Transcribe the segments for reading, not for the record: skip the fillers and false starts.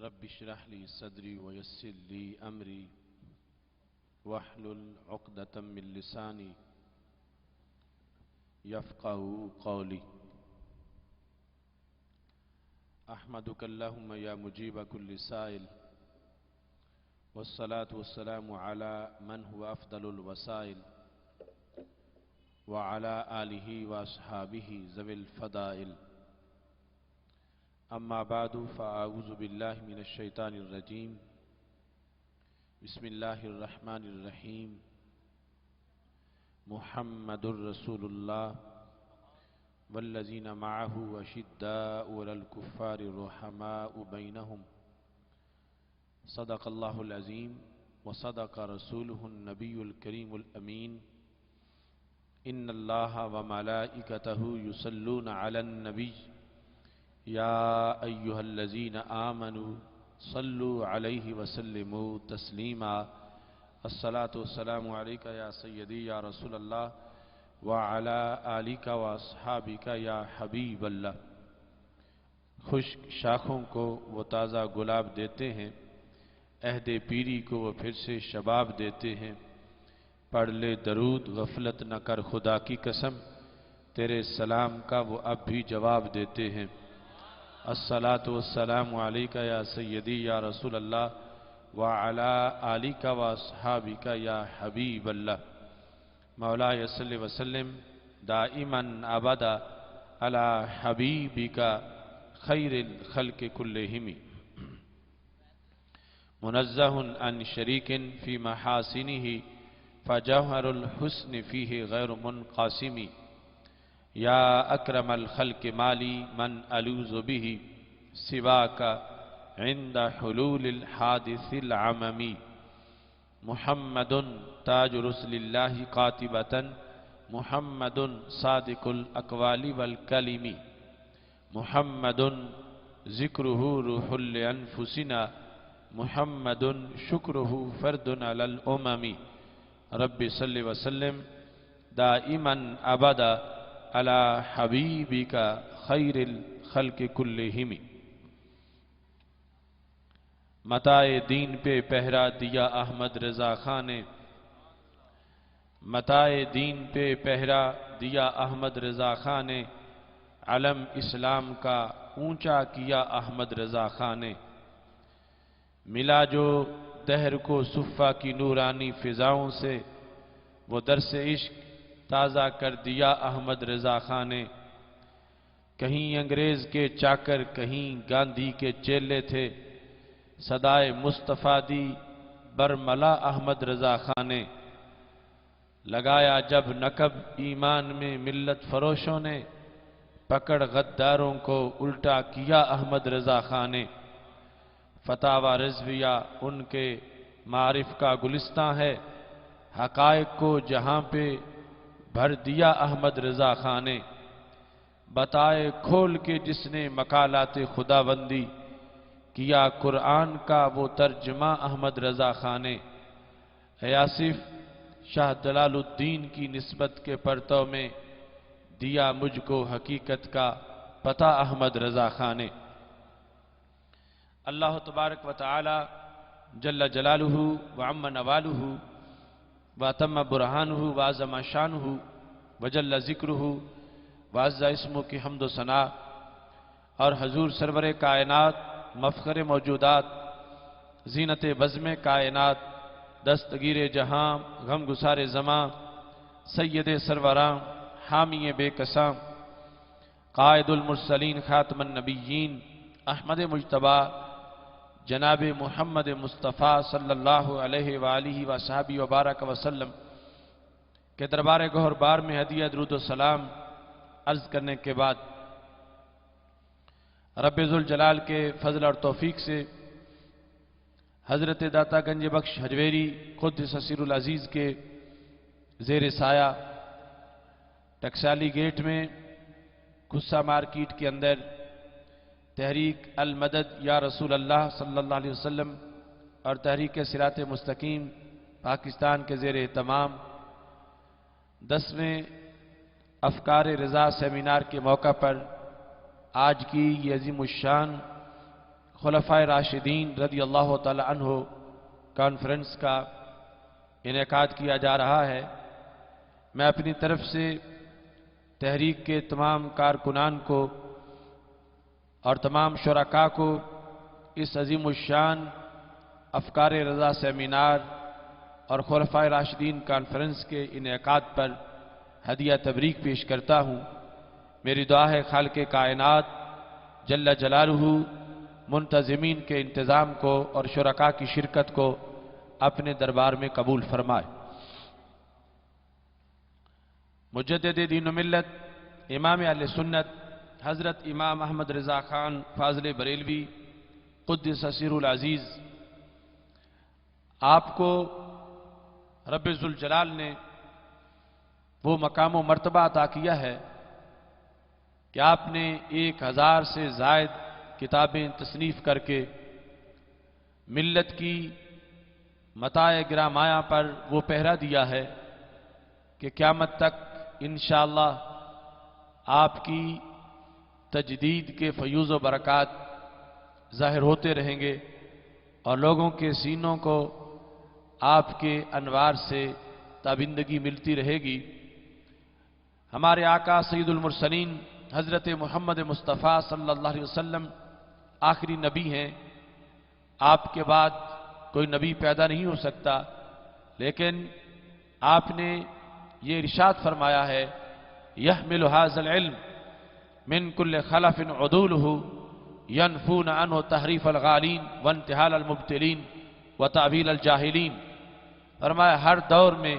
رب اشرح لي صدري ويسر لي أمري واحلل عقدة من لساني يفقهوا قولي. أحمدك اللهم يا مجيب كل سائل، والصلاة والسلام على من هو أفضل الوسائل وعلى آله وأصحابه ذوي الفضائل. أما بعد فأعوذ بالله من الشيطان الرجيم. بسم الله الرحمن الرحيم. محمد رسول الله والذين معه أشداء على الكفار رحماء بينهم. صدق الله العظيم وصدق رسوله النبي الكريم الأمين. إن الله وملائكته يصلون على النبي يا أيها الذين آمنوا صلوا عليه وسلموا تسليما. الصلاة والسلام عليك يا سيدي يا رسول الله وعلى آلك وأصحابك یا حبیب اللہ. خشک شاخوں کو وہ تازہ گلاب دیتے ہیں، عہد پیری کو وہ پھر سے شباب دیتے ہیں. پڑھ لے درود غفلت نہ کر خدا کی قسم، تیرے سلام کا وہ اب بھی جواب دیتے ہیں. الصلاة والسلام علیک یا سیدی یا رسول اللہ وعلی آلک واصحابک یا حبیب اللہ. مولاي صل وسلم دائما ابدا على حبیبک خیر الخلق كلهم. منزه عن شریک فی محاسنه فجوہر الحسن فیہ غیر منقاسم. یا اکرم الخلق مالی من الوذ به سواک عند حلول الحادث العممی. محمد تاج رسل اللہ قاطبة محمد صادق الاقوال والکلم. محمد ذکرہ روح لانفسنا محمد شکرہ فرد علی الامم. رب صل وسلم دائما ابدا علی حبیبک خیر الخلق کلہم. متاع دین پہ پہرا دیا احمد رضا خان نے. متاع دین پہ پہرا دیا احمد رضا خان نے. علم اسلام کا اونچا کیا احمد رضا خان نے. ملا جو دہر کو صفہ کی نورانی فضاؤں سے، وہ درس عشق تازہ کر دیا احمد رضا خان نے. کہیں انگریز کے چاکر کہیں گاندھی کے چیلے تھے، صدائے مصطفیٰ دی برملا احمد رضا خان نے. لگایا جب نقب ایمان میں ملت فروشوں نے، پکڑ غداروں کو الٹا کیا احمد رضا خان نے. فتاوی رضویہ ان کے معارف کا گلستاں ہے، حقائق کو جہاں پہ بھر دیا احمد رضا خان نے. بتائے کھول کے جس نے مقالات خداوندی، کیا قرآن کا وہ ترجمہ احمد رضا خان نے. اے آصف شاہ جلال الدین کی نسبت کے پرتو میں دیا مجھ کو حقیقت کا پتہ احمد رضا خان نے. اللہ تبارک و تعالی جل جلالہ وعم نوالہ واتم برہانہ وعظم شانہ وجل ذکرہ وعز اسمہ کی حمد و ثنا، اور حضور سرور کائنات مفخر موجودات زینت بزم کائنات دستگیر جہاں غم گسار زماں سید سروراں حامی بے کساں قائد المرسلین خاتم النبیین احمد مجتبی جناب محمد مصطفیٰ صلی اللہ علیہ وآلہ وصحبہ وبارک وسلم کے دربار گہر بار میں ہدیہ درود و سلام عرض کرنے کے بعد، رب ذوالجلال کے فضل اور توفیق سے حضرت داتا گنج بخش حجویری قدس سر العزیز کے زیر سایہ ٹکسالی گیٹ میں غصہ مارکیٹ کے اندر تحریک المدد یا رسول اللہ صلی اللہ علیہ وسلم اور تحریک صراط مستقیم پاکستان کے زیر اہتمام 10ویں افکار رضا سیمینار کے موقع پر آج کی یہ عظیم الشان خلفائے راشدین رضی اللہ تعالی عنہ کانفرنس کا انعقاد کیا جا رہا ہے۔ میں اپنی طرف سے تحریک کے تمام کارکنان کو اور تمام شرکاء کو اس عظیم الشان افکار رضا سیمینار اور خلفائے راشدین کانفرنس کے انعقاد پر ہدیہ تبریک پیش کرتا ہوں۔ میری دعا ہے خالق کائنات جل جلالہ منتظمین کے انتظام کو اور شرکاء کی شرکت کو اپنے دربار میں قبول فرمائے۔ مجدد دین و ملت امام اہل سنت حضرت امام احمد رضا خان فاضل بریلوی قدس سر العزیز، آپ کو رب ذوالجلال نے وہ مقام و مرتبہ عطا کیا ہے کہ آپ نے 1000 سے زائد کتابیں تصنیف کر کے ملت کی متاع گرامایا پر وہ پہرا دیا ہے کہ قیامت تک انشاءاللہ آپ کی تجدید کے فیوز و برکات ظاہر ہوتے رہیں گے اور لوگوں کے سینوں کو آپ کے انوار سے تابندگی ملتی رہے گی۔ ہمارے آقا سید المرسلین حضرت محمد مصطفیٰ صلی اللہ علیہ وسلم آخری نبی ہیں۔ آپ کے بعد کوئی نبی پیدا نہیں ہو سکتا، لیکن آپ نے یہ ارشاد فرمایا ہے یحمل ھذا العلم من کل خلف عدولہ ینفون عنہ تحریف الغالین وانتحال المبتلین وتعویل الجاہلین۔ فرمایا ہر دور میں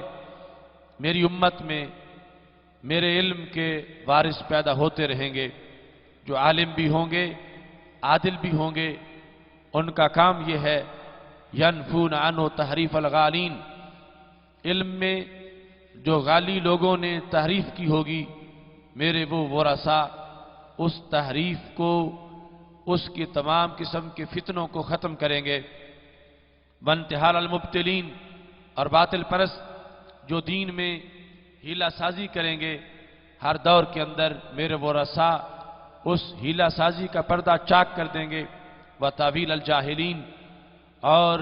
میری امت میں میرے علم کے وارث پیدا ہوتے رہیں گے، جو عالم بھی ہوں گے عادل بھی ہوں گے، ان کا کام یہ ہے ینفون عنہ تحریف الغالین، علم میں جو غالی لوگوں نے تحریف کی ہوگی میرے وہ ورثاء اس تحریف کو، اس کی تمام قسم کے فتنوں کو ختم کریں گے۔ وانتحال المبتلین، اور باطل پرست جو دین میں ہیلہ سازی کریں گے، ہر دور کے اندر میرے ورثاء اس ہیلہ سازی کا پردہ چاک کر دیں گے۔ وتعویل الجاہلین، اور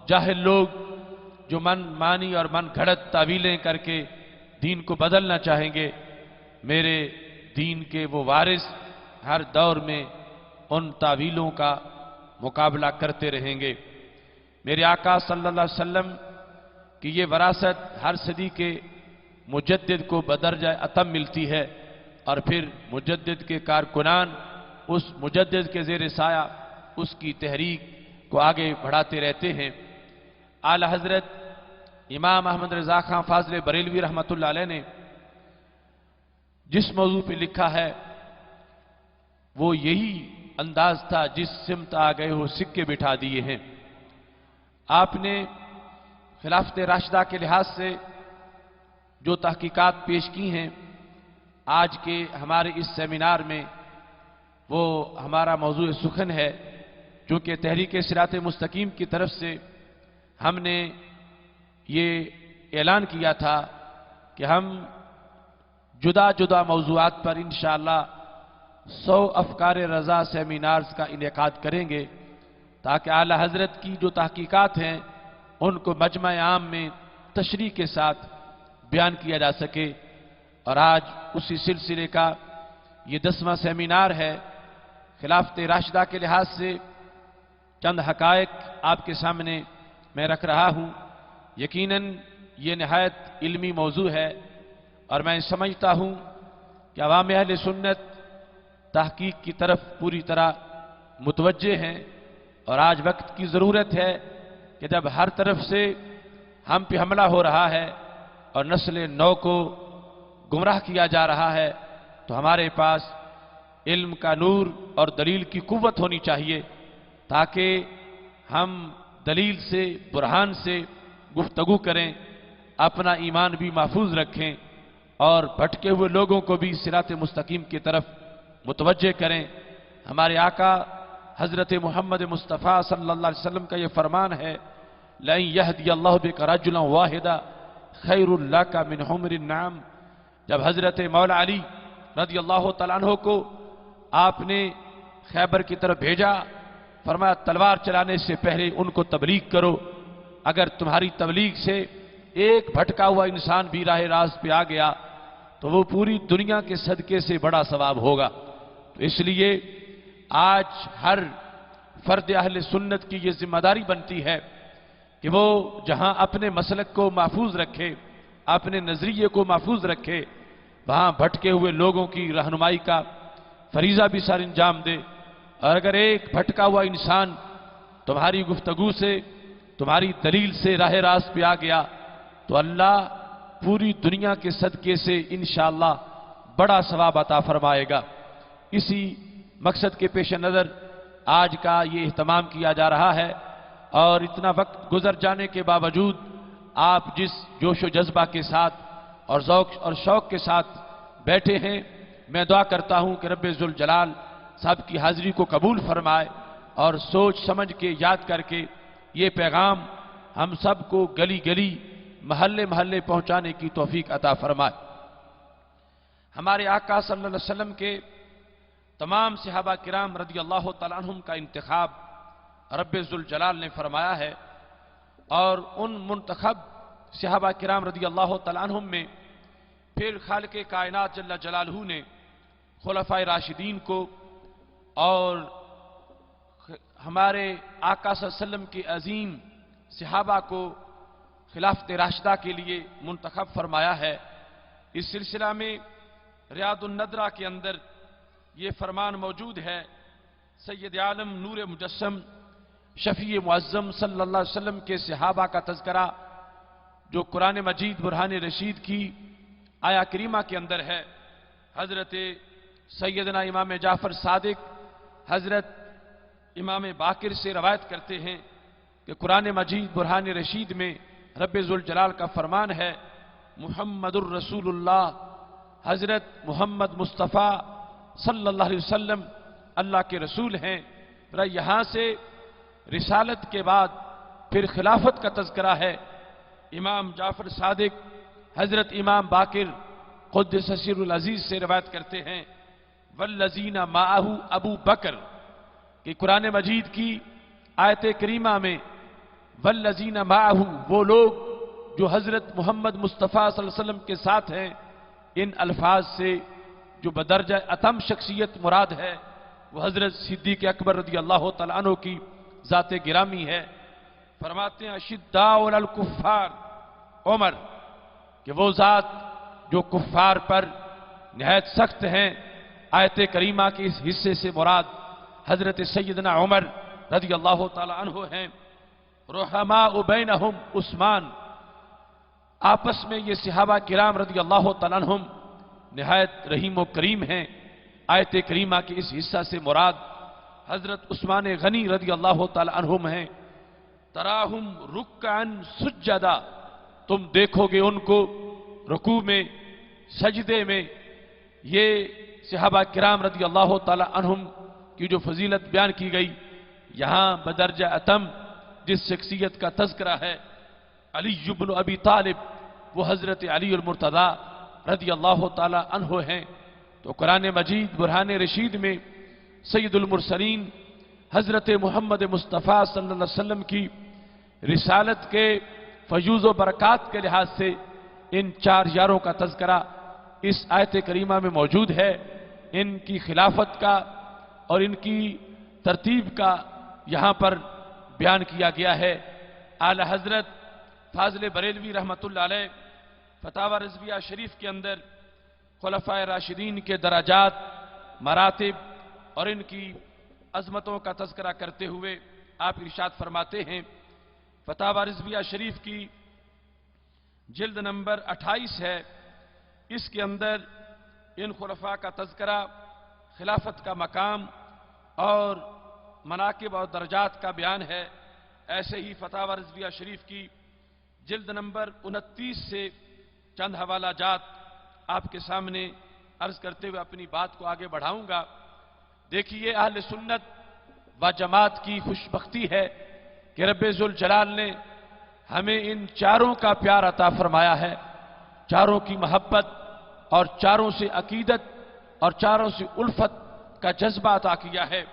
جاہل لوگ جو من مانی اور من گھڑت تعویلیں کر کے دین کو بدلنا چاہیں گے، میرے دین کے وہ وارث ہر دور میں ان تعویلوں کا مقابلہ کرتے رہیں گے۔ میرے آقا صلی اللہ علیہ وسلم کی یہ وراثت ہر صدی کے مجدد کو بدرجہ اتم ملتی ہے، اور پھر مجدد کے کارکنان اس مجدد کے زیر سایہ اس کی تحریک کو آگے بڑھاتے رہتے ہیں۔ اعلی حضرت امام احمد رضا خان فاضل بریلوی رحمۃ اللہ علیہ نے جس موضوع پہ لکھا ہے وہ یہی انداز تھا جس سمت آ گئے ہو سکے بٹھا دیے ہیں۔ آپ نے خلافت راشدہ کے لحاظ سے جو تحقیقات پیش کی ہیں آج کے ہمارے اس سیمینار میں، وہ ہمارا موضوع سخن ہے، چونکہ تحریک صراط مستقیم کی طرف سے ہم نے یہ اعلان کیا تھا کہ ہم جدا جدا موضوعات پر انشاءاللہ 100 افکار رضا سیمینارز کا انعقاد کریں گے، تاکہ اعلی حضرت کی جو تحقیقات ہیں ان کو مجمع عام میں تشریح کے ساتھ بیان کیا جا سکے۔ اور آج اسی سلسلے کا یہ 10واں سیمینار ہے۔ خلافت راشدہ کے لحاظ سے چند حقائق آپ کے سامنے میں رکھ رہا ہوں۔ یقیناً یہ نہایت علمی موضوع ہے، اور میں سمجھتا ہوں کہ عوام اہل سنت تحقیق کی طرف پوری طرح متوجہ ہیں، اور آج وقت کی ضرورت ہے کہ جب ہر طرف سے ہم پہ حملہ ہو رہا ہے اور نسل نو کو گمراہ کیا جا رہا ہے، تو ہمارے پاس علم کا نور اور دلیل کی قوت ہونی چاہیے، تاکہ ہم دلیل سے برہان سے گفتگو کریں، اپنا ایمان بھی محفوظ رکھیں، اور بھٹکے ہوئے لوگوں کو بھی صراط مستقیم کی طرف متوجہ کریں۔ ہمارے آقا حضرت محمد مصطفیٰ صلی اللہ علیہ وسلم کا یہ فرمان ہے لَن يَهْدِيَ اللَّهُ بِكَ رَجُلًا وَاحِدًا خَيْرٌ لَكَ مِنْ حُمْرِ النَّعَمِ۔ جب حضرت مولا علی رضی اللہ تعالیٰ عنہ کو آپ نے خیبر کی طرف بھیجا، فرمایا تلوار چلانے سے پہلے ان کو تبلیغ کرو، اگر تمہاری تبلیغ سے ایک بھٹکا ہوا انسان بھی راہ راست پہ آ گیا تو وہ پوری دنیا کے صدقے سے بڑا ثواب ہوگا۔ تو اس لیے آج ہر فرد اہل سنت کی یہ ذمہ داری بنتی ہے کہ وہ جہاں اپنے مسلک کو محفوظ رکھے، اپنے نظریے کو محفوظ رکھے، وہاں بھٹکے ہوئے لوگوں کی رہنمائی کا فریضہ بھی سر انجام دے۔ اور اگر ایک بھٹکا ہوا انسان تمہاری گفتگو سے، تمہاری دلیل سے راہ راست پہ آ گیا تو اللہ پوری دنیا کے صدقے سے انشاءاللہ بڑا ثواب عطا فرمائے گا۔ اسی مقصد کے پیش نظر آج کا یہ اہتمام کیا جا رہا ہے، اور اتنا وقت گزر جانے کے باوجود آپ جس جوش و جذبہ کے ساتھ اور ذوق اور شوق کے ساتھ بیٹھے ہیں، میں دعا کرتا ہوں کہ رب ذوالجلال صاحب کی حاضری کو قبول فرمائے اور سوچ سمجھ کے یاد کر کے یہ پیغام ہم سب کو گلی گلی محلے محلے پہنچانے کی توفیق عطا فرمائے۔ ہمارے آقا صلی اللہ علیہ وسلم کے تمام صحابہ کرام رضی اللہ تعالیٰ عنہم کا انتخاب رب ذوالجلال نے فرمایا ہے، اور ان منتخب صحابہ کرام رضی اللہ تعالیٰ عنہم میں پھر خالق کائنات جل جلالہ نے خلفائے راشدین کو اور ہمارے آقا صلی اللہ علیہ وسلم کے عظیم صحابہ کو خلافت راشدہ کے لیے منتخب فرمایا ہے۔ اس سلسلہ میں ریاض الندرہ کے اندر یہ فرمان موجود ہے، سید عالم نور مجسم شفیع معظم صلی اللہ علیہ وسلم کے صحابہ کا تذکرہ جو قرآن مجید برہان رشید کی آیا کریمہ کے اندر ہے۔ حضرت سیدنا امام جعفر صادق حضرت امام باقر سے روایت کرتے ہیں کہ قرآن مجید برہان رشید میں رب ذوالجلال کا فرمان ہے، محمد الرسول اللہ، حضرت محمد مصطفیٰ صلی اللہ علیہ وسلم اللہ کے رسول ہیں۔ یہاں سے رسالت کے بعد پھر خلافت کا تذکرہ ہے۔ امام جعفر صادق حضرت امام باقر قدس سر العزیز سے روایت کرتے ہیں، والذین معہ ابو بکر، کہ قرآن مجید کی آیت کریمہ میں والذین معہ وہ لوگ جو حضرت محمد مصطفیٰ صلی اللہ علیہ وسلم کے ساتھ ہیں، ان الفاظ سے جو بدرجہ اتم شخصیت مراد ہے وہ حضرت صدیق اکبر رضی اللہ تعالیٰ عنہ کی ذات گرامی ہے۔ فرماتے ہیں اشداء علی الکفار عمر، کہ وہ ذات جو کفار پر نہایت سخت ہیں۔ آیت کریمہ کے اس حصے سے مراد حضرت سیدنا عمر رضی اللہ تعالیٰ عنہ ہیں۔ رحماء بینہم عثمان، آپس میں یہ صحابہ کرام رضی اللہ تعالیٰ عنہم نہایت رحیم و کریم ہیں۔ آیت کریمہ کے اس حصہ سے مراد حضرت عثمان غنی رضی اللہ تعالیٰ عنہم ہیں۔ تراہم رکعن سجدہ، تم دیکھو گے ان کو رکوع میں، سجدے میں۔ یہ صحابہ کرام رضی اللہ تعالیٰ عنہم کی جو فضیلت بیان کی گئی، یہاں بدرجہ اتم جس شخصیت کا تذکرہ ہے علی بن ابی طالب، وہ حضرت علی المرتضیٰ رضی اللہ تعالیٰ عنہ ہیں۔ تو قرآن مجید برہان رشید میں سید المرسلین حضرت محمد مصطفیٰ صلی اللہ علیہ وسلم کی رسالت کے فیوز و برکات کے لحاظ سے ان چار یاروں کا تذکرہ اس آیت کریمہ میں موجود ہے۔ ان کی خلافت کا اور ان کی ترتیب کا یہاں پر بیان کیا گیا ہے۔ اعلی حضرت فاضل بریلوی رحمۃ اللہ علیہ فتاوی رضویہ شریف کے اندر خلفائے راشدین کے درجات، مراتب اور ان کی عظمتوں کا تذکرہ کرتے ہوئے آپ ارشاد فرماتے ہیں، فتاوی رضویہ شریف کی جلد نمبر 28 ہے، اس کے اندر ان خلفاء کا تذکرہ، خلافت کا مقام اور مناقب اور درجات کا بیان ہے۔ ایسے ہی فتاوی رضویہ شریف کی جلد نمبر 29 سے چند حوالہ جات آپ کے سامنے عرض کرتے ہوئے اپنی بات کو آگے بڑھاؤں گا۔ دیکھیے اہل سنت و جماعت کی خوش بختی ہے کہ رب ذوالجلال نے ہمیں ان چاروں کا پیار عطا فرمایا ہے، چاروں کی محبت اور چاروں سے عقیدت اور چاروں سے الفت کا جذبہ عطا کیا ہے۔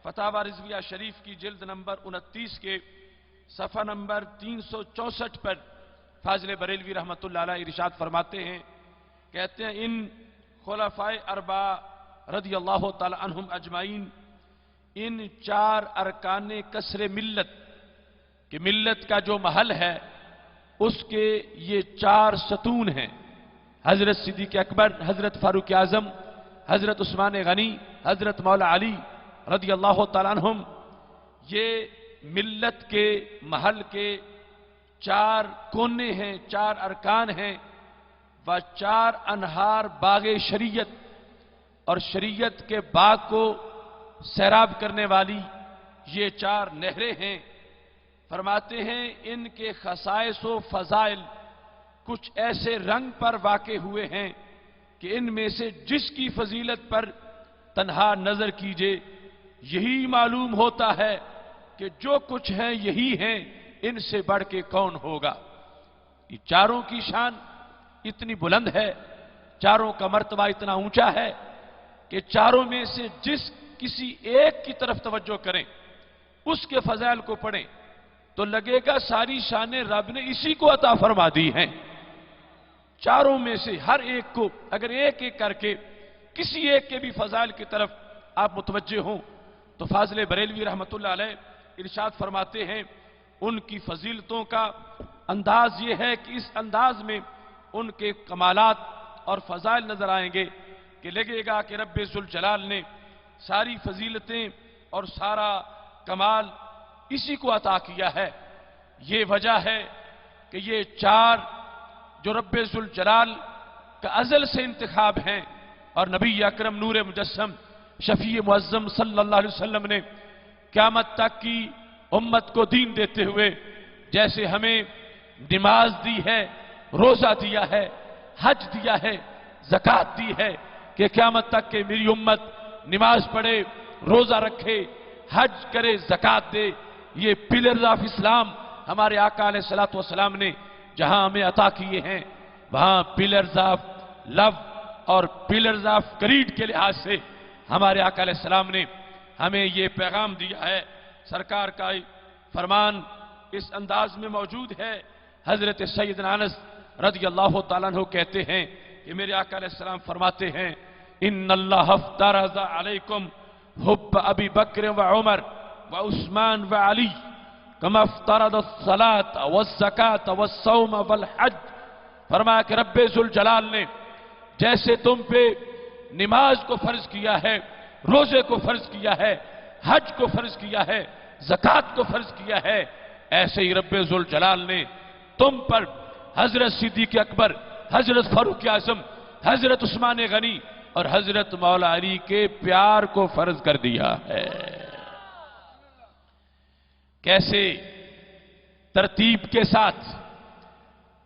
فتاوی رضویہ شریف کی جلد نمبر 29 کے صفحہ نمبر 364 پر فاضل بریلوی رحمۃ اللہ علیہ ارشاد فرماتے ہیں، کہتے ہیں ان خلفائے اربعہ رضی اللہ تعالی عنہم اجمعین، ان 4 ارکان کسر ملت کہ ملت کا جو محل ہے اس کے یہ 4 ستون ہیں، حضرت صدیق اکبر، حضرت فاروق اعظم، حضرت عثمان غنی، حضرت مولا علی رضی اللہ تعالیٰ عنہم، یہ ملت کے محل کے 4 کونے ہیں، 4 ارکان ہیں، و 4 انہار باغ شریعت، اور شریعت کے باغ کو سیراب کرنے والی یہ 4 نہریں ہیں۔ فرماتے ہیں ان کے خصائص و فضائل کچھ ایسے رنگ پر واقع ہوئے ہیں کہ ان میں سے جس کی فضیلت پر تنہا نظر کیجئے یہی معلوم ہوتا ہے کہ جو کچھ ہیں یہی ہیں، ان سے بڑھ کے کون ہوگا۔ یہ 4 کی شان اتنی بلند ہے، 4 کا مرتبہ اتنا اونچا ہے کہ 4 میں سے جس کسی ایک کی طرف توجہ کریں، اس کے فضائل کو پڑھیں تو لگے گا ساری شانیں رب نے اسی کو عطا فرما دی ہیں۔ 4 میں سے ہر ایک کو اگر ایک ایک کر کے کسی ایک کے بھی فضائل کی طرف آپ متوجہ ہوں تو فاضل بریلوی رحمۃ اللہ علیہ ارشاد فرماتے ہیں ان کی فضیلتوں کا انداز یہ ہے کہ اس انداز میں ان کے کمالات اور فضائل نظر آئیں گے کہ لگے گا کہ رب ذوالجلال نے ساری فضیلتیں اور سارا کمال اسی کو عطا کیا ہے۔ یہ وجہ ہے کہ یہ 4 جو رب ذوالجلال کا ازل سے انتخاب ہیں، اور نبی اکرم نور مجسم شفیع معظم صلی اللہ علیہ وسلم نے قیامت تک کی امت کو دین دیتے ہوئے جیسے ہمیں نماز دی ہے، روزہ دیا ہے، حج دیا ہے، زکوٰۃ دی ہے کہ قیامت تک کہ میری امت نماز پڑھے، روزہ رکھے، حج کرے، زکوٰۃ دے، یہ پلرز آف اسلام ہمارے آقا علیہ الصلوۃ والسلام نے جہاں ہمیں عطا کیے ہیں، وہاں پلرز آف لو اور پلرز آف کریڈ کے لحاظ سے ہمارے آقا علیہ السلام نے ہمیں یہ پیغام دیا ہے۔ سرکار کا فرمان اس انداز میں موجود ہے، حضرت سیدنا انس رضی اللہ تعالیٰ عنہ کہتے ہیں کہ میرے آقا علیہ السلام فرماتے ہیں ان اللہ افترض علیکم حب ابی بکر و عمر و عثمان و علی کما افترض الصلاۃ والزکاۃ والصوم والحج، فرمایا کہ رب ذوالجلال نے جیسے تم پہ نماز کو فرض کیا ہے، روزے کو فرض کیا ہے، حج کو فرض کیا ہے، زکوٰۃ کو فرض کیا ہے، ایسے ہی رب ذوالجلال نے تم پر حضرت صدیق اکبر، حضرت فاروق اعظم، حضرت عثمان غنی اور حضرت مولا علی کے پیار کو فرض کر دیا ہے۔ کیسے ترتیب کے ساتھ،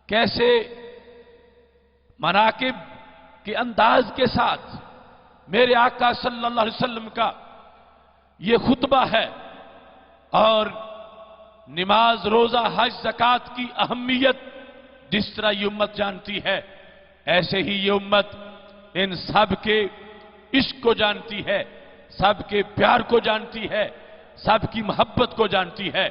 کیسے مناقب کے انداز کے ساتھ میرے آقا صلی اللہ علیہ وسلم کا یہ خطبہ ہے، اور نماز، روزہ، حج، زکوٰۃ کی اہمیت جس طرح یہ امت جانتی ہے ایسے ہی یہ امت ان سب کے عشق کو جانتی ہے، سب کے پیار کو جانتی ہے، سب کی محبت کو جانتی ہے،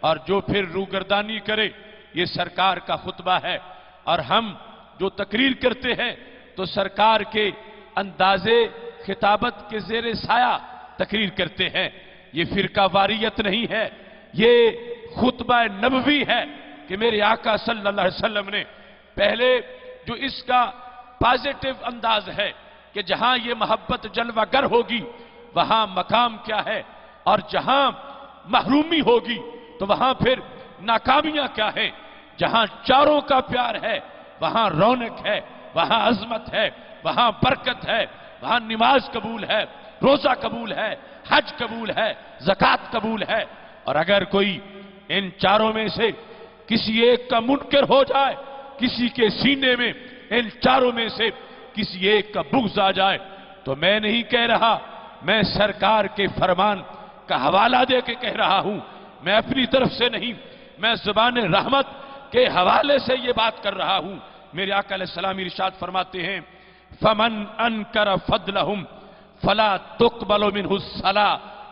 اور جو پھر روگردانی کرے یہ سرکار کا خطبہ ہے، اور ہم جو تقریر کرتے ہیں تو سرکار کے اندازے خطابت کے زیر سایہ تقریر کرتے ہیں۔ یہ فرقہ واریت نہیں ہے، یہ خطبہ نبوی ہے کہ میرے آقا صلی اللہ علیہ وسلم نے پہلے جو اس کا پازیٹیو انداز ہے کہ جہاں یہ محبت جلوہ گر ہوگی وہاں مقام کیا ہے، اور جہاں محرومی ہوگی تو وہاں پھر ناکامیاں کیا ہیں، جہاں 4 کا پیار ہے وہاں رونق ہے، وہاں عظمت ہے، وہاں برکت ہے، وہاں نماز قبول ہے، روزہ قبول ہے، حج قبول ہے، زکوٰۃ قبول ہے۔ اور اگر کوئی ان 4 میں سے کسی ایک کا منکر ہو جائے، کسی کے سینے میں ان 4 میں سے کسی ایک کا بغض آ جائے، تو میں نہیں کہہ رہا، میں سرکار کے فرمان کا حوالہ دے کے کہہ رہا ہوں، میں اپنی طرف سے نہیں، میں زبان رحمت کے حوالے سے یہ بات کر رہا ہوں۔ میرے آقا علیہ السلام ارشاد فرماتے ہیں فَمَنْ أَنْكَرَ فَضْلَهُمْ فَلَا تُقْبَلُ مِنْهُ الصَّلَاةُ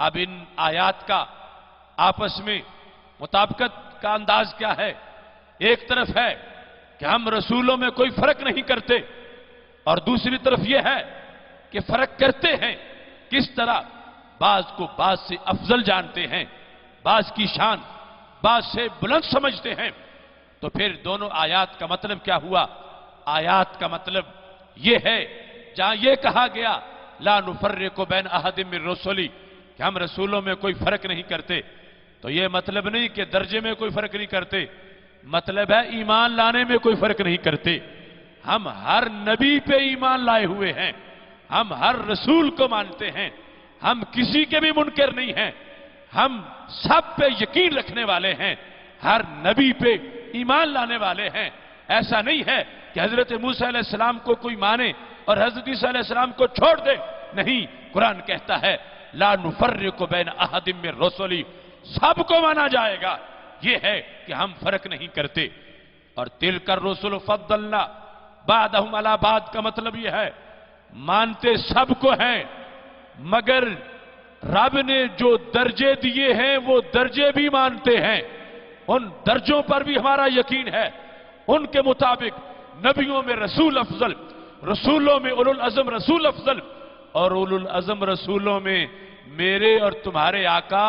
اب ان آیات کا آپس میں مطابقت کا انداز کیا ہے؟ ایک طرف ہے کہ ہم رسولوں میں کوئی فرق نہیں کرتے، اور دوسری طرف یہ ہے کہ فرق کرتے ہیں۔ کس طرح؟ بعض کو بعض سے افضل جانتے ہیں، بعض کی شان بعض سے بلند سمجھتے ہیں۔ تو پھر دونوں آیات کا مطلب کیا ہوا؟ آیات کا مطلب یہ ہے جہاں یہ کہا گیا لا نفرق بین احد من رسلی کہ ہم رسولوں میں کوئی فرق نہیں کرتے، تو یہ مطلب نہیں کہ درجے میں کوئی فرق نہیں کرتے، مطلب ہے ایمان لانے میں کوئی فرق نہیں کرتے۔ ہم ہر نبی پہ ایمان لائے ہوئے ہیں، ہم ہر رسول کو مانتے ہیں، ہم کسی کے بھی منکر نہیں ہیں، ہم سب پہ یقین رکھنے والے ہیں، ہر نبی پہ ایمان لانے والے ہیں۔ ایسا نہیں ہے کہ حضرت موسیٰ علیہ السلام کو کوئی مانے اور حضرت عیسیٰ علیہ السلام کو چھوڑ دے، نہیں، قرآن کہتا ہے لا نفرق بین احد من رسلی، سب کو مانا جائے گا۔ یہ ہے کہ ہم فرق نہیں کرتے۔ اور تلک الرسل فضلنا بعضهم علی بعض کا مطلب یہ ہے مانتے سب کو ہیں، مگر رب نے جو درجے دیے ہیں وہ درجے بھی مانتے ہیں، ان درجوں پر بھی ہمارا یقین ہے۔ ان کے مطابق نبیوں میں رسول افضل، رسولوں میں اولو العزم رسول افضل، اور اولو العزم رسولوں میں میرے اور تمہارے آقا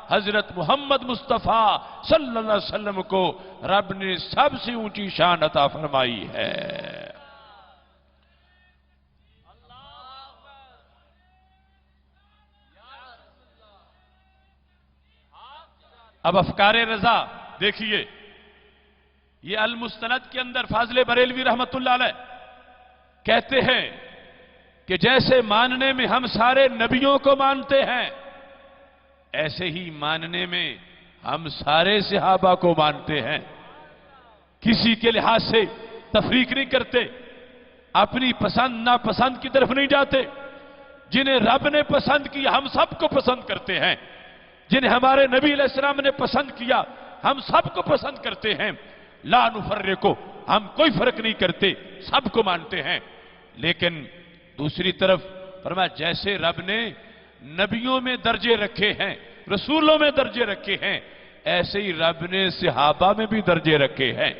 حضرت محمد مصطفیٰ صلی اللہ علیہ وسلم کو رب نے سب سے اونچی شان عطا فرمائی ہے۔ اب افکار رضا دیکھیے، یہ المستند کے اندر فاضل بریلوی رحمت اللہ علیہ کہتے ہیں کہ جیسے ماننے میں ہم سارے نبیوں کو مانتے ہیں، ایسے ہی ماننے میں ہم سارے صحابہ کو مانتے ہیں، کسی کے لحاظ سے تفریق نہیں کرتے، اپنی پسند ناپسند کی طرف نہیں جاتے۔ جنہیں رب نے پسند کیا ہم سب کو پسند کرتے ہیں، جنہیں ہمارے نبی علیہ السلام نے پسند کیا ہم سب کو پسند کرتے ہیں۔ لا نفرقو، ہم کوئی فرق نہیں کرتے، سب کو مانتے ہیں۔ لیکن دوسری طرف فرمایا جیسے رب نے نبیوں میں درجے رکھے ہیں، رسولوں میں درجے رکھے ہیں، ایسے ہی رب نے صحابہ میں بھی درجے رکھے ہیں،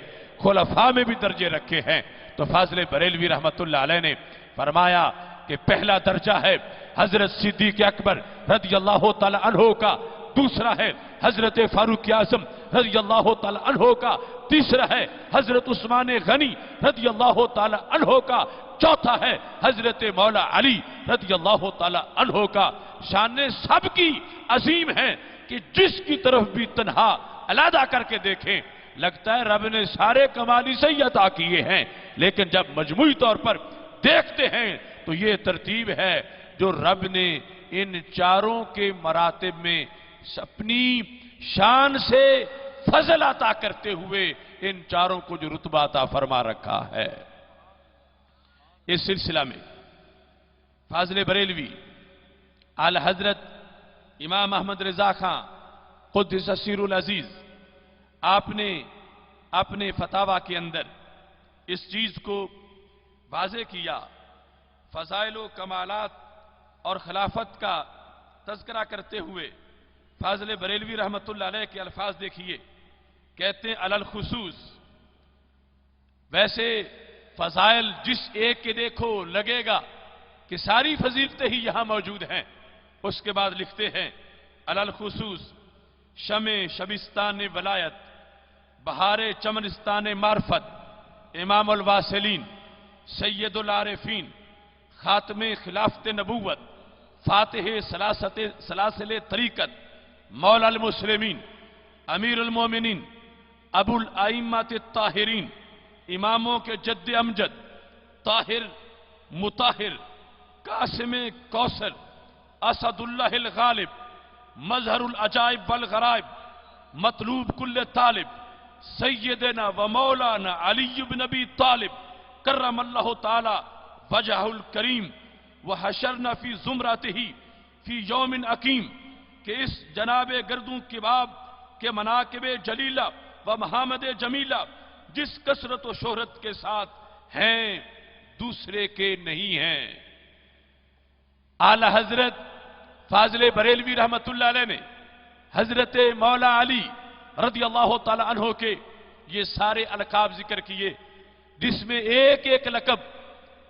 خلفاء میں بھی درجے رکھے ہیں۔ تو فاضل بریلوی رحمت اللہ علیہ نے فرمایا کہ پہلا درجہ ہے حضرت صدیق اکبر رضی اللہ تعالی عنہ کا، دوسرا ہے حضرت فاروق اعظم رضی اللہ تعالی عنہ کا، تیسرا ہے حضرت عثمان غنی رضی اللہ تعالی عنہ کا، چوتھا ہے حضرت مولا علی رضی اللہ تعالی عنہ کا۔ شانیں سب کی عظیم ہیں کہ جس کی طرف بھی تنہا علیحدہ کر کے دیکھیں لگتا ہے رب نے سارے کمال سے ہی عطا کیے ہیں، لیکن جب مجموعی طور پر دیکھتے ہیں تو یہ ترتیب ہے جو رب نے ان چاروں کے مراتب میں اپنی شان سے فضل عطا کرتے ہوئے ان چاروں کو جو رتبہ عطا فرما رکھا ہے۔ اس سلسلہ میں فاضل بریلوی اعلی حضرت امام احمد رضا خان قدس سر العزیز آپ نے اپنے فتاوی کے اندر اس چیز کو واضح کیا، فضائل و کمالات اور خلافت کا تذکرہ کرتے ہوئے فاضل بریلوی رحمت اللہ علیہ کے الفاظ دیکھیے، کہتے ہیں علی الخصوص، ویسے فضائل جس ایک کے دیکھو لگے گا کہ ساری فضیلتیں ہی یہاں موجود ہیں۔ اس کے بعد لکھتے ہیں علی الخصوص شمع شبستان ولایت، بہار چمنستان معرفت، امام الواصلین، سید العارفین، خاتم خلافت نبوت، فاتح سلاسل طریقت، مولا المسلمین، امیر المومنین، ابو الائمات الطاہرین، اماموں کے جد امجد، طاہر مطہر، قاسم کوثر، اسد اللہ الغالب، مظہر العجائب والغرائب، مطلوب کل طالب، سیدنا و مولانا علی بن ابی طالب کرم اللہ تعالی وجہ الکریم، وحشرنا فی زمرتہ فی یوم عقیم، کہ اس جناب گردوں کباب کے مناقب جلیلہ و محامد جمیلہ جس کثرت و شہرت کے ساتھ ہیں دوسرے کے نہیں ہیں۔ اعلی حضرت فاضل بریلوی رحمت اللہ علیہ نے حضرت مولا علی رضی اللہ تعالی عنہ کے یہ سارے القاب ذکر کیے، جس میں ایک ایک لقب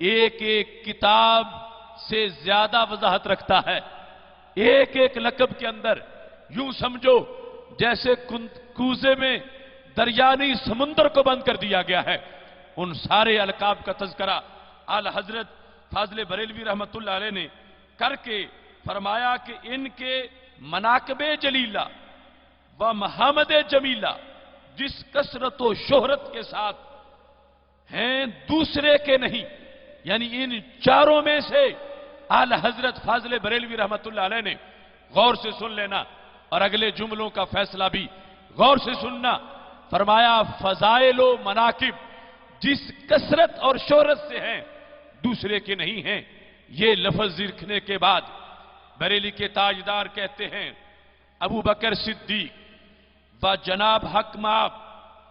ایک ایک کتاب سے زیادہ وضاحت رکھتا ہے۔ ایک ایک لقب کے اندر یوں سمجھو جیسے کوزے میں دریا نہیں سمندر کو بند کر دیا گیا ہے۔ ان سارے القاب کا تذکرہ اعلی حضرت فاضل بریلوی رحمت اللہ علیہ نے کر کے فرمایا کہ ان کے مناقب جلیلہ و محمد جمیلہ جس کثرت و شہرت کے ساتھ ہیں دوسرے کے نہیں، یعنی ان چاروں میں سے اعلی حضرت فاضل بریلوی رحمت اللہ علیہ نے غور سے سن لینا اور اگلے جملوں کا فیصلہ بھی غور سے سننا۔ فرمایا فضائل و مناقب جس کثرت اور شہرت سے ہیں دوسرے کے نہیں ہیں۔ یہ لفظ لکھنے کے بعد بریلی کے تاجدار کہتے ہیں ابو بکر صدیق و جناب حق مآب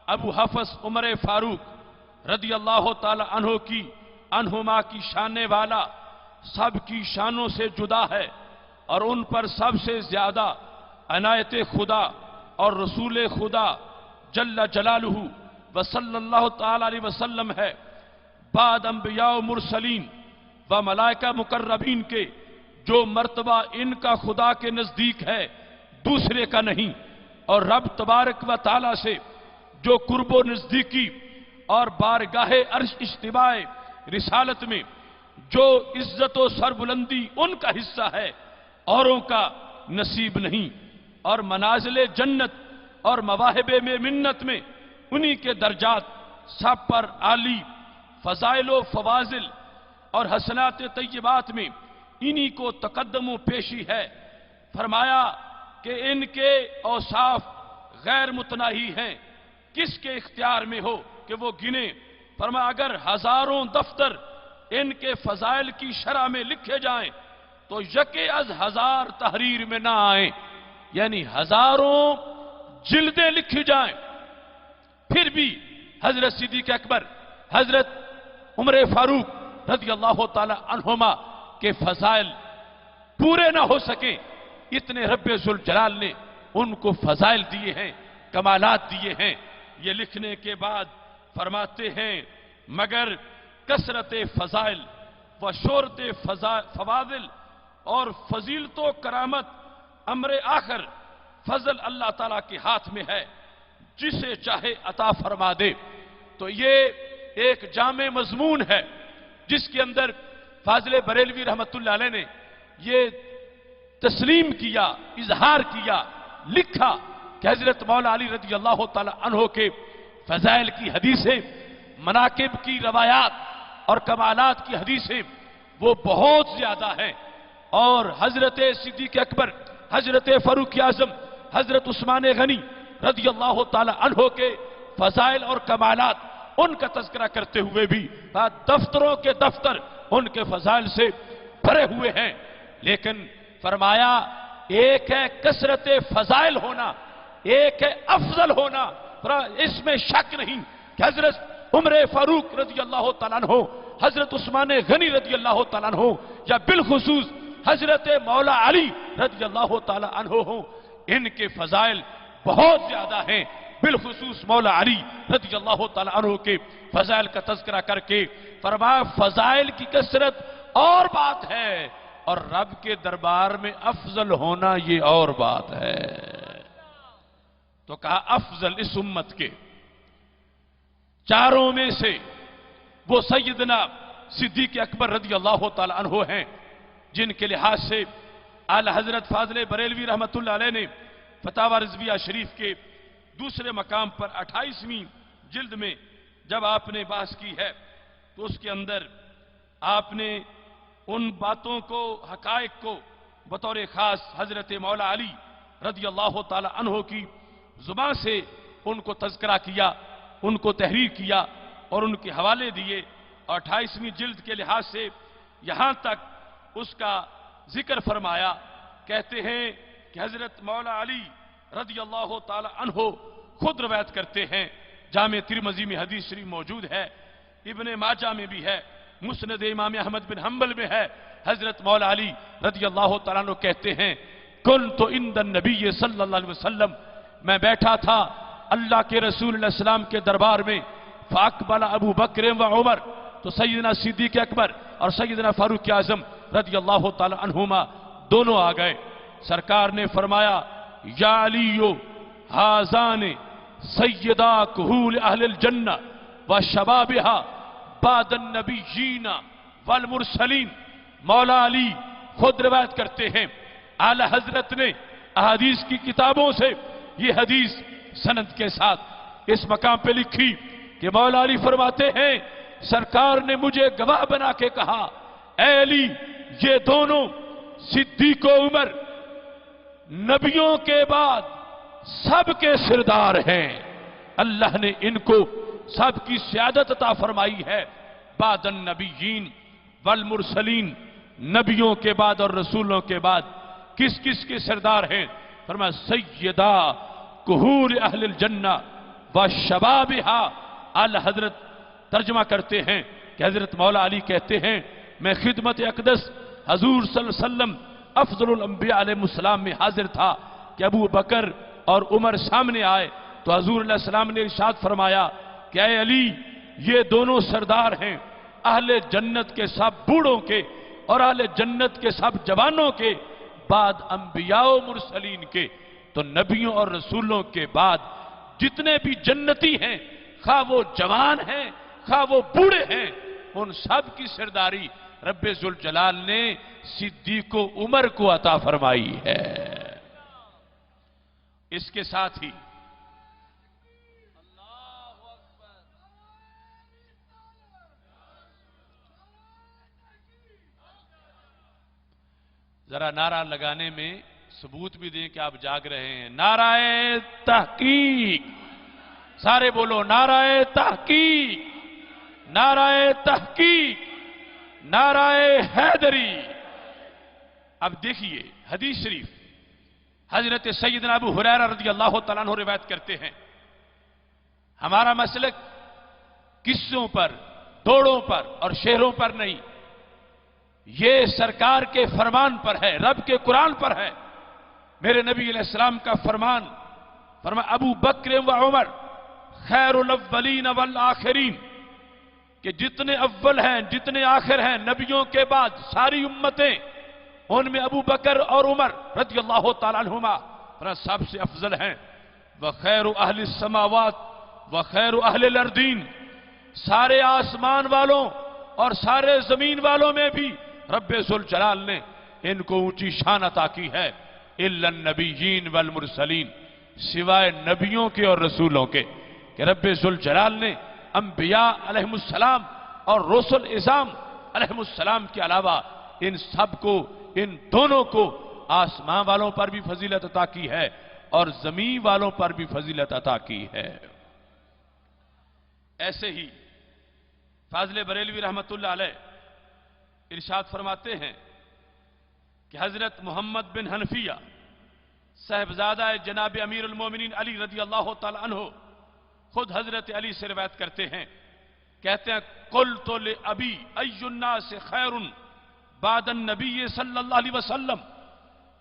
ابو حفص عمر فاروق رضی اللہ تعالی عنہما کی شان والا سب کی شانوں سے جدا ہے، اور ان پر سب سے زیادہ عنایت خدا اور رسول خدا جل جلالہ و صلی اللہ تعالی علیہ وسلم ہے۔ بعد انبیاء و مرسلین و ملائکہ مقربین کے جو مرتبہ ان کا خدا کے نزدیک ہے دوسرے کا نہیں، اور رب تبارک و تعالی سے جو قرب و نزدیکی اور بارگاہ عرش اجتماع رسالت میں جو عزت و سربلندی ان کا حصہ ہے اوروں کا نصیب نہیں، اور منازل جنت اور مواہب میں منت میں انہی کے درجات سب پر عالی، فضائل و فواضل اور حسنات طیبات میں انہی کو تقدم و پیشی ہے۔ فرمایا کہ ان کے اوصاف غیر متناہی ہیں، کس کے اختیار میں ہو کہ وہ گنے۔ فرمایا اگر ہزاروں دفتر ان کے فضائل کی شرح میں لکھے جائیں تو یکے از ہزار تحریر میں نہ آئیں، یعنی ہزاروں جلدیں لکھی جائیں پھر بھی حضرت صدیق اکبر حضرت عمر فاروق رضی اللہ تعالی عنہما کے فضائل پورے نہ ہو سکیں، اتنے رب ذوالجلال نے ان کو فضائل دیے ہیں، کمالات دیے ہیں۔ یہ لکھنے کے بعد فرماتے ہیں مگر کثرت فضائل و شہرت فواضل اور فضیلت و کرامت امر آخر فضل اللہ تعالیٰ کے ہاتھ میں ہے، جسے چاہے عطا فرما دے۔ تو یہ ایک جامع مضمون ہے جس کے اندر فاضل بریلوی رحمت اللہ علیہ نے یہ تسلیم کیا، اظہار کیا، لکھا کہ حضرت مولا علی رضی اللہ تعالی عنہ کے فضائل کی حدیثیں، مناقب کی روایات اور کمالات کی حدیثیں وہ بہت زیادہ ہیں، اور حضرت صدیق اکبر، حضرت فاروق اعظم، حضرت عثمان غنی رضی اللہ تعالی عنہ کے فضائل اور کمالات ان کا تذکرہ کرتے ہوئے بھی دفتروں کے دفتر ان کے فضائل سے بھرے ہوئے ہیں۔ لیکن فرمایا ایک ہے کثرت فضائل ہونا، ایک ہے افضل ہونا۔ اس میں شک نہیں کہ حضرت عمر فاروق رضی اللہ تعالیٰ عنہ، حضرت عثمان غنی رضی اللہ تعالیٰ عنہ، یا بالخصوص حضرت مولا علی رضی اللہ تعالیٰ عنہ ہوں، ان کے فضائل بہت زیادہ ہیں۔ بالخصوص مولا علی رضی اللہ تعالیٰ عنہ کے فضائل کا تذکرہ کر کے فرمایا فضائل کی کثرت اور بات ہے، اور رب کے دربار میں افضل ہونا یہ اور بات ہے۔ تو کہا افضل اس امت کے چاروں میں سے وہ سیدنا صدیق اکبر رضی اللہ تعالی عنہ ہیں، جن کے لحاظ سے اعلی حضرت فاضل بریلوی رحمت اللہ علیہ نے فتاوی رضویہ شریف کے دوسرے مقام پر 28ویں جلد میں جب آپ نے بحث کی ہے تو اس کے اندر آپ نے ان باتوں کو، حقائق کو بطور خاص حضرت مولا علی رضی اللہ تعالی عنہ کی زبان سے ان کو تذکرہ کیا، ان کو تحریر کیا اور ان کے حوالے دیے، اور 28ویں جلد کے لحاظ سے یہاں تک اس کا ذکر فرمایا۔ کہتے ہیں کہ حضرت مولا علی رضی اللہ تعالی عنہ خود روایت کرتے ہیں، جامع ترمذی میں حدیث شریف موجود ہے، ابن ماجہ میں بھی ہے، مسند امام احمد بن حنبل میں ہے، حضرت مولا علی رضی اللہ تعالیٰ عنہ کہتے ہیں کنت عند النبی صلی اللہ علیہ وسلم، میں بیٹھا تھا اللہ کے رسول علیہ السلام کے دربار میں، فاقبل ابو بکر و عمر، تو سیدنا صدیق اکبر اور سیدنا فاروق اعظم رضی اللہ تعالی عنہما دونوں آ گئے. سرکار نے فرمایا یا علیو ہازان سیدا کہول اہل الجنہ و شبابہا بعد النبیین والمرسلین. مولا علی خود روایت کرتے ہیں اعلی حضرت نے احادیث کی کتابوں سے یہ حدیث سند کے ساتھ اس مقام پہ لکھی کہ مولا علی فرماتے ہیں سرکار نے مجھے گواہ بنا کے کہا اے علی یہ دونوں صدیق و عمر نبیوں کے بعد سب کے سردار ہیں، اللہ نے ان کو سب کی سیادت عطا فرمائی ہے. بعد النبیین والمرسلین، نبیوں کے بعد اور رسولوں کے بعد کس کس کے سردار ہیں؟ فرمایا سیدہ کہول اہل الجنہ وشبابہا. اعلی حضرت ترجمہ کرتے ہیں کہ حضرت مولا علی کہتے ہیں میں خدمت اقدس حضور صلی اللہ علیہ وسلم افضل الانبیاء علیہ السلام میں حاضر تھا کہ ابو بکر اور عمر سامنے آئے تو حضور علیہ السلام نے ارشاد فرمایا کہ اے علی یہ دونوں سردار ہیں اہل جنت کے سب بوڑھوں کے اور اہل جنت کے سب جوانوں کے بعد انبیاء و مرسلین کے. تو نبیوں اور رسولوں کے بعد جتنے بھی جنتی ہیں خواہ وہ جوان ہیں خواہ وہ بوڑھے ہیں ان سب کی سرداری رب ذوالجلال نے صدیق و عمر کو عطا فرمائی ہے. اس کے ساتھ ہی ذرا نعرہ لگانے میں ثبوت بھی دیں کہ آپ جاگ رہے ہیں. نعرہ تحقیق، سارے بولو نعرہ تحقیق، نعرہ تحقیق، نعرہ حیدری. اب دیکھیے حدیث شریف حضرت سیدنا ابو ہریرہ رضی اللہ تعالیٰ عنہ روایت کرتے ہیں ہمارا مسلک قصوں پر، دوڑوں پر اور شعروں پر نہیں، یہ سرکار کے فرمان پر ہے، رب کے قرآن پر ہے. میرے نبی علیہ السلام کا فرمان فرمایا ابو بکر و عمر خیر الاولین والآخرین، کہ جتنے اول ہیں جتنے آخر ہیں نبیوں کے بعد ساری امتیں ان میں ابو بکر اور عمر رضی اللہ تعالیٰ عنہما سب سے افضل ہیں. وخیر اہل السماوات وخیر اہل الارضین، سارے آسمان والوں اور سارے زمین والوں میں بھی رب ذوالجلال نے ان کو اونچی شان عطا کی ہے. الا النبیین والمرسلین، سوائے نبیوں کے اور رسولوں کے، کہ رب ذوالجلال نے انبیاء علیہم السلام اور رسل اعظام علیہم السلام کے علاوہ ان سب کو، ان دونوں کو آسمان والوں پر بھی فضیلت عطا کی ہے اور زمین والوں پر بھی فضیلت عطا کی ہے. ایسے ہی فاضل بریلوی رحمت اللہ علیہ ارشاد فرماتے ہیں کہ حضرت محمد بن حنفیہ صاحبزادہ جناب امیر المومنین علی رضی اللہ تعالی عنہ خود حضرت علی سے روایت کرتے ہیں، کہتے ہیں قلت لأبی ای الناس خیر بعد النبی صلی اللہ علیہ وسلم،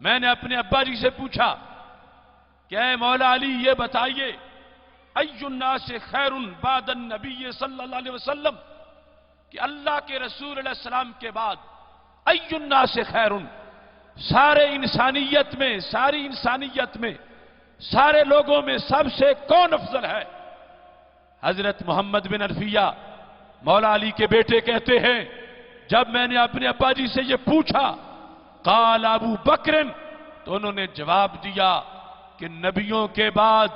میں نے اپنے ابا جی سے پوچھا کہ اے مولا علی یہ بتائیے ای الناس خیر بعد النبی صلی اللہ علیہ وسلم، کہ اللہ کے رسول علیہ السلام کے بعد ای الناس خیر، سارے انسانیت میں، ساری انسانیت میں، سارے لوگوں میں سب سے کون افضل ہے؟ حضرت محمد بن حنفیہ مولا علی کے بیٹے کہتے ہیں جب میں نے اپنے ابا جی سے یہ پوچھا قال ابو بکر، تو انہوں نے جواب دیا کہ نبیوں کے بعد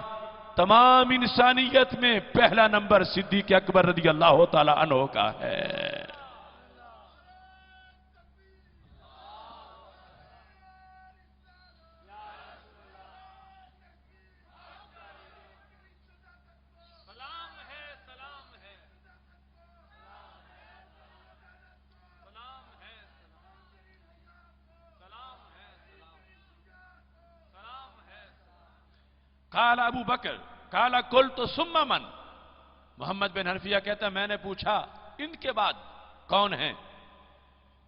تمام انسانیت میں پہلا نمبر صدیق اکبر رضی اللہ تعالی عنہ کا ہے. قال ابو بکر قال قلت ثم من، محمد بن حنفیہ کہتا ہے میں نے پوچھا ان کے بعد کون ہیں؟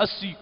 80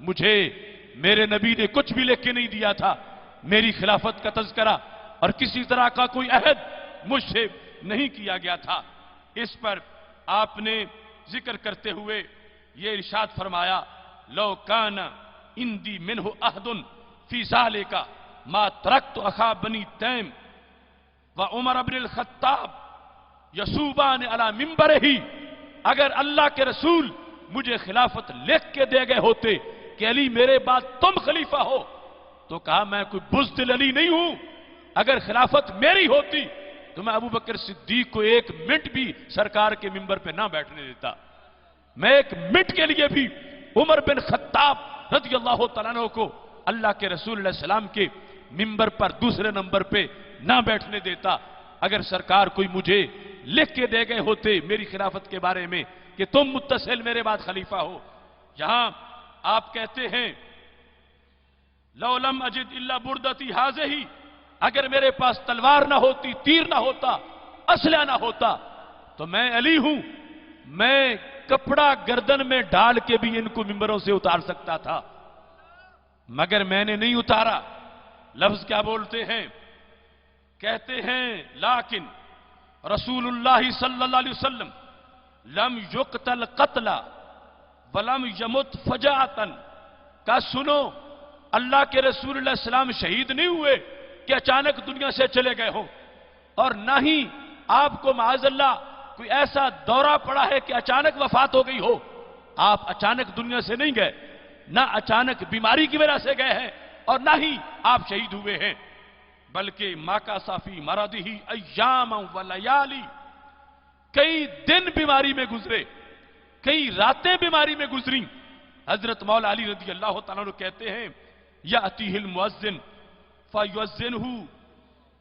مجھے میرے نبی نے کچھ بھی لکھ کے نہیں دیا تھا، میری خلافت کا تذکرہ اور کسی طرح کا کوئی عہد مجھ سے نہیں کیا گیا تھا۔ اس پر آپ نے ذکر کرتے ہوئے یہ ارشاد فرمایا، لو کان اندی منہ عہد فی ذالک ما ترکت اخا بنی تیم و عمر بن الخطاب یسوبان علی منبرہ، اگر اللہ کے رسول مجھے خلافت لکھ کے دے گئے ہوتے کہ علی میرے بعد تم خلیفہ ہو، تو کہا میں کوئی بزدل علی نہیں ہوں، اگر خلافت میری ہوتی تو میں ابو بکر صدیق کو ایک منٹ بھی سرکار کے منبر پہ نہ بیٹھنے دیتا، میں ایک منٹ کے لیے بھی عمر بن خطاب رضی اللہ تعالیٰ عنہ کو اللہ کے رسول علیہ السلام کے منبر پر دوسرے نمبر پہ نہ بیٹھنے دیتا، اگر سرکار کوئی مجھے لکھ کے دے گئے ہوتے میری خلافت کے بارے میں کہ تم متصل میرے بعد خلیفہ ہو۔ یہاں آپ کہتے ہیں لو لم اجد الا بردتی ہذہ، اگر میرے پاس تلوار نہ ہوتی، تیر نہ ہوتا، اسلحہ نہ ہوتا، تو میں علی ہوں، میں کپڑا گردن میں ڈال کے بھی ان کو ممبروں سے اتار سکتا تھا، مگر میں نے نہیں اتارا۔ لفظ کیا بولتے ہیں؟ کہتے ہیں لیکن رسول اللہ صلی اللہ علیہ وسلم لم یقتل قتلا ولم یمت فجاعتن، کا سنو اللہ کے رسول اللہ علیہ السلام شہید نہیں ہوئے کہ اچانک دنیا سے چلے گئے ہوں، اور نہ ہی آپ کو معاذ اللہ کوئی ایسا دورہ پڑا ہے کہ اچانک وفات ہو گئی ہو، آپ اچانک دنیا سے نہیں گئے، نہ اچانک بیماری کی وجہ سے گئے ہیں اور نہ ہی آپ شہید ہوئے ہیں، بلکہ ماکث فی مرضہ ایاما ولیالی، کئی دن بیماری میں گزرے، کئی راتیں بیماری میں گزریں۔ حضرت مولا علی رضی اللہ تعالیٰ عنہ کہتے ہیں یأتیہ المؤذن فیؤذنہ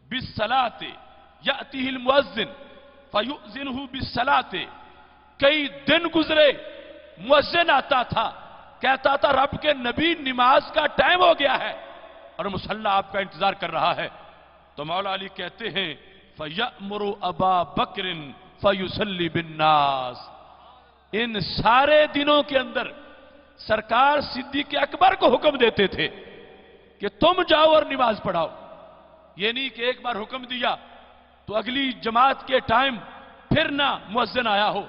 بالصلاۃ، یأتیہ المؤذن فیؤذنہ بالصلاۃ، کئی دن گزرے، مؤذن آتا تھا، کہتا تھا رب کے نبی نماز کا ٹائم ہو گیا ہے اور مصلی آپ کا انتظار کر رہا ہے، تو مولا علی کہتے ہیں فَيَأْمُرُ أَبَا بَكْرٍ فَيُصَلِّ بِالنَّاسِ، ان سارے دنوں کے اندر سرکار صدیق اکبر کو حکم دیتے تھے کہ تم جاؤ اور نماز پڑھاؤ، یہ نہیں کہ ایک بار حکم دیا تو اگلی جماعت کے ٹائم پھر نہ مؤذن آیا ہو،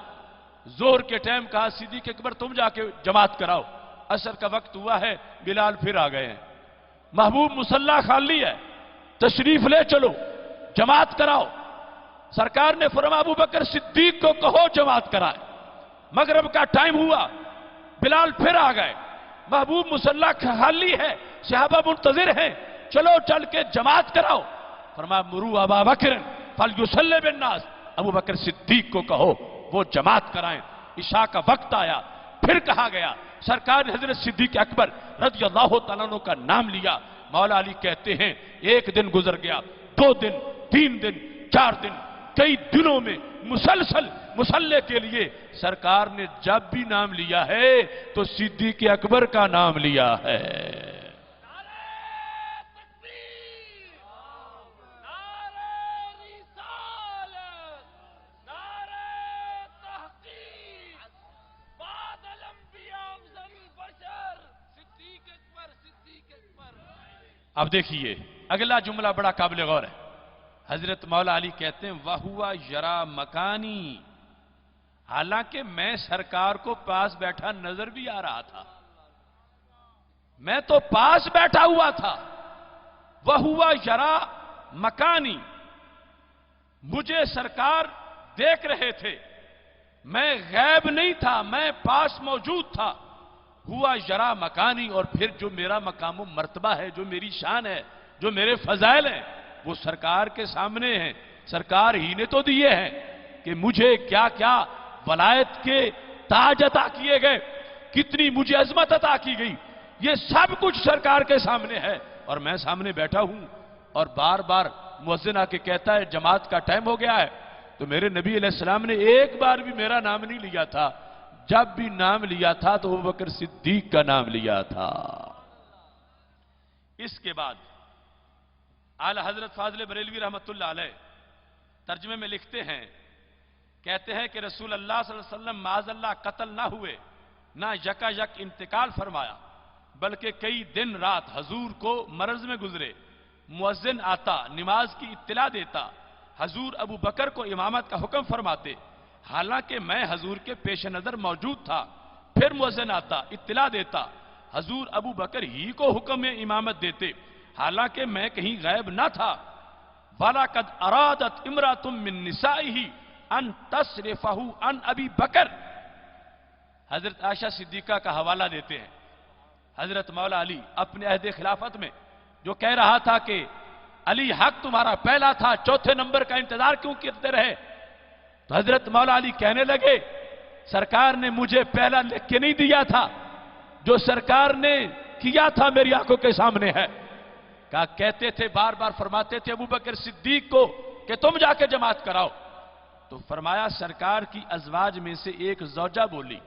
زہر کے ٹائم کہا صدیق اکبر تم جا کے جماعت کراؤ، عصر کا وقت ہوا ہے بلال پھر آ گئے ہیں، محبوب مصلی خالی ہے تشریف لے چلو جماعت کراؤ، سرکار نے فرمایا ابو بکر صدیق کو کہو جماعت کرائے، مغرب کا ٹائم ہوا بلال پھر آ گئے، محبوب مصلی خالی ہے، صحابہ منتظر ہیں، چلو چل کے جماعت کراؤ، فرمایا مرو ابا بکر فلیصلی بالناس، ابو بکر صدیق کو کہو وہ جماعت کرائیں۔ عشاء کا وقت آیا، پھر کہا گیا، سرکار نے حضرت صدیق اکبر رضی اللہ تعالیٰ عنہ کا نام لیا، مولا علی کہتے ہیں ایک دن گزر گیا، 2 دن، 3 دن، 4 دن، کئی دنوں میں مسلسل مصلی کے لیے سرکار نے جب بھی نام لیا ہے تو صدیق اکبر کا نام لیا ہے۔ اب دیکھیے اگلا جملہ بڑا قابل غور ہے، حضرت مولا علی کہتے ہیں وَهُوَ يَرَى مَكَانِي، حالانکہ میں سرکار کو پاس بیٹھا نظر بھی آ رہا تھا، میں تو پاس بیٹھا ہوا تھا، وَهُوَ يَرَى مَكَانِي، مجھے سرکار دیکھ رہے تھے، میں غیب نہیں تھا، میں پاس موجود تھا، ہوا یرا مکانی، اور پھر جو میرا مقام و مرتبہ ہے، جو میری شان ہے، جو میرے فضائل ہیں، وہ سرکار کے سامنے ہیں، سرکار ہی نے تو دیے ہیں کہ مجھے کیا کیا ولایت کے تاج عطا کیے گئے، کتنی مجھے عظمت عطا کی گئی، یہ سب کچھ سرکار کے سامنے ہے اور میں سامنے بیٹھا ہوں، اور بار بار مؤذن آ کے کہتا ہے جماعت کا ٹائم ہو گیا ہے، تو میرے نبی علیہ السلام نے ایک بار بھی میرا نام نہیں لیا تھا، جب بھی نام لیا تھا تو ابو بکر صدیق کا نام لیا تھا۔ اس کے بعد اعلی حضرت فاضل بریلوی رحمت اللہ علیہ ترجمے میں لکھتے ہیں، کہتے ہیں کہ رسول اللہ صلی اللہ علیہ وسلم معاذ اللہ قتل نہ ہوئے، نہ یکا یک انتقال فرمایا، بلکہ کئی دن رات حضور کو مرض میں گزرے، مؤذن آتا، نماز کی اطلاع دیتا، حضور ابو بکر کو امامت کا حکم فرماتے، حالانکہ میں حضور کے پیش نظر موجود تھا، پھر مؤذن آتا، اطلاع دیتا، حضور ابو بکر ہی کو حکم میں امامت دیتے، حالانکہ میں کہیں غائب نہ تھا۔ وَلَقَدْ أَرَادَتْ امْرَأَةٌ مِّن نِّسَائِهِ أَن تَصْرِفَهُ عَنْ أَبِي بَكْرٍ۔ حضرت عائشہ صدیقہ کا حوالہ دیتے ہیں، حضرت مولا علی اپنے عہد خلافت میں جو کہہ رہا تھا کہ علی حق تمہارا پہلا تھا، چوتھے نمبر کا انتظار کیوں کرتے رہے؟ تو حضرت مولا علی کہنے لگے سرکار نے مجھے پہلا لکھ کے نہیں دیا تھا، جو سرکار نے کیا تھا میری آنکھوں کے سامنے ہے۔ کہتے تھے، بار بار فرماتے تھے ابو بکر صدیق کو کہ تم جا کے جماعت کراؤ۔ تو فرمایا سرکار کی ازواج میں سے ایک زوجہ بولی،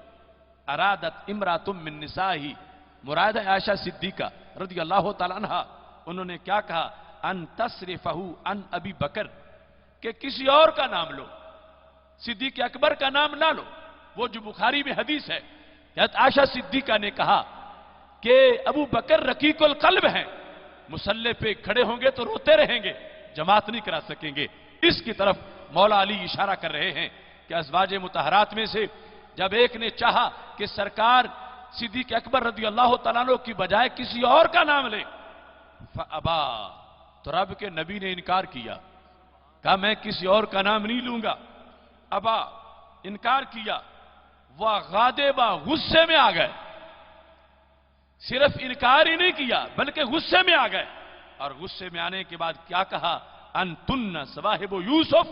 ارادت امرأۃ من نسائہ، مراد عائشہ صدیقہ رضی اللہ تعالیٰ عنہا، انہوں نے کیا کہا؟ ان تصرفہ عن ابی بکر، کہ کسی اور کا نام لو، صدیق اکبر کا نام نہ لو۔ وہ جو بخاری میں حدیث ہے، حضرت عائشہ صدیقہ نے کہا کہ ابو بکر رقیق القلب ہیں، مصلی پہ کھڑے ہوں گے تو روتے رہیں گے، جماعت نہیں کرا سکیں گے۔ اس کی طرف مولا علی اشارہ کر رہے ہیں کہ ازواج مطہرات میں سے جب ایک نے چاہا کہ سرکار صدیق اکبر رضی اللہ تعالیٰ عنہ کی بجائے کسی اور کا نام لے، فابا، تو رب کے نبی نے انکار کیا، کہا میں کسی اور کا نام نہیں لوں گا۔ ابا، انکار کیا، وہ غاضبہ، غصے میں آ گئے، صرف انکار ہی نہیں کیا بلکہ غصے میں آ گئے، اور غصے میں آنے کے بعد کیا کہا؟ انتن صواحب یوسف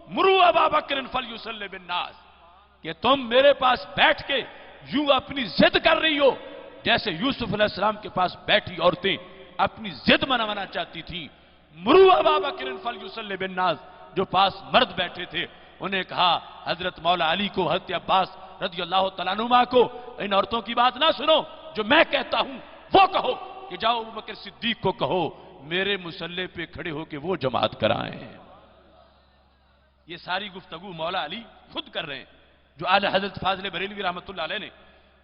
مروا ابا بکر فلیصلی بالناس، کہ تم میرے پاس بیٹھ کے یوں اپنی ضد کر رہی ہو جیسے یوسف علیہ السلام کے پاس بیٹھی عورتیں اپنی ضد منوانا چاہتی تھیں۔ مروا ابا بکر فلیصلی بالناس، جو پاس مرد بیٹھے تھے انہیں کہا حضرت مولا علی کو، حضرت عباس رضی اللہ تعالیٰ عنہما کو، ان عورتوں کی بات نہ سنو، جو میں کہتا ہوں وہ کہو، کہ جاؤ ابو بکر صدیق کو کہو میرے مصلی پہ کھڑے ہو کے وہ جماعت کرائیں۔ یہ ساری گفتگو مولا علی خود کر رہے ہیں، جو اعلی حضرت فاضل بریلوی رحمۃ اللہ علیہ نے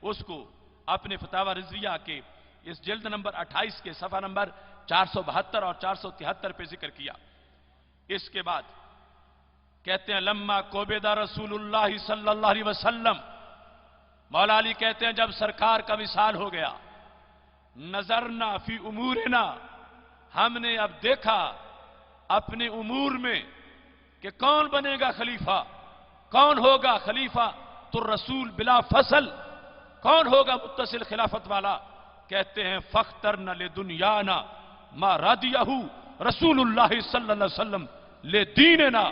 اس کو اپنے فتاوی رضویہ کے اس جلد نمبر 28 کے صفحہ نمبر 472 اور 473 پہ ذکر کیا۔ اس کے بعد کہتے ہیں لما کوبیدہ رسول اللہ صلی اللہ علیہ وسلم، مولا علی کہتے ہیں جب سرکار کا وصال ہو گیا، نظرنا فی امورنا، ہم نے اب دیکھا اپنے امور میں کہ کون بنے گا خلیفہ، کون ہوگا خلیفہ تو رسول بلا فصل، کون ہوگا متصل خلافت والا؟ کہتے ہیں فاخترنا لدنیانا ما رضیہ رسول اللہ صلی اللہ علیہ وسلم لدیننا،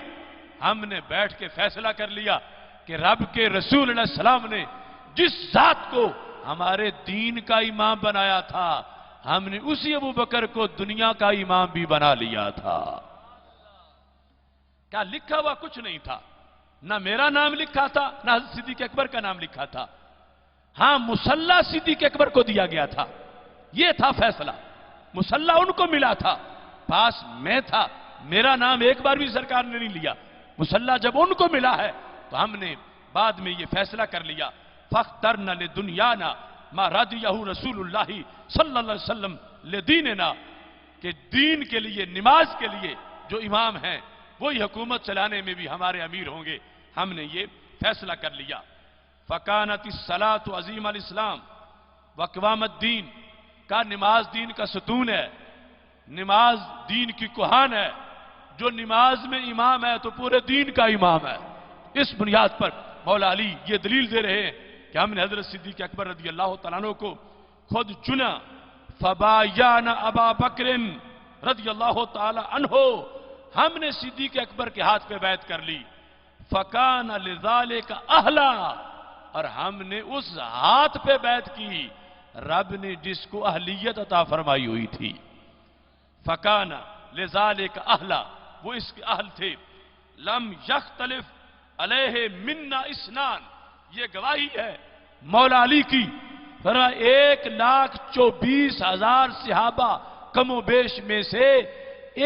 ہم نے بیٹھ کے فیصلہ کر لیا کہ رب کے رسول علیہ السلام نے جس ذات کو ہمارے دین کا امام بنایا تھا، ہم نے اسی ابو بکر کو دنیا کا امام بھی بنا لیا تھا۔ کیا لکھا ہوا کچھ نہیں تھا، نہ میرا نام لکھا تھا نہ حضرت صدیق اکبر کا نام لکھا تھا، ہاں مصلی صدیق اکبر کو دیا گیا تھا، یہ تھا فیصلہ، مصلی ان کو ملا تھا، پاس میں تھا، میرا نام ایک بار بھی سرکار نے نہیں لیا، مصلی جب ان کو ملا ہے تو ہم نے بعد میں یہ فیصلہ کر لیا فاخترنا لدنیانا ما رضیہ رسول اللہ صلی اللہ علیہ وسلم لدیننا، کہ دین کے لیے، نماز کے لیے جو امام ہیں وہی حکومت چلانے میں بھی ہمارے امیر ہوں گے، ہم نے یہ فیصلہ کر لیا۔ فکانت الصلاۃ عظیم الاسلام وقوام الدین، کا نماز دین کا ستون ہے، نماز دین کی کوہان ہے، جو نماز میں امام ہے تو پورے دین کا امام ہے۔ اس بنیاد پر مولا علی یہ دلیل دے رہے ہیں کہ ہم نے حضرت صدیق اکبر رضی اللہ تعالیٰ عنہ کو خود چنا، فبایعنا ابا بکر رضی اللہ تعالیٰ عنہ، ہم نے صدیق اکبر کے ہاتھ پہ بیعت کر لی، فکان لذالک اہلا، اور ہم نے اس ہاتھ پہ بیعت کی رب نے جس کو اہلیت عطا فرمائی ہوئی تھی، فکان لذالک اہلا، وہ اس کے اہل تھے، لم یختلف علیہ منا اسنان، یہ گواہی ہے مولا علی کی، 1,24,000 صحابہ کم و بیش میں سے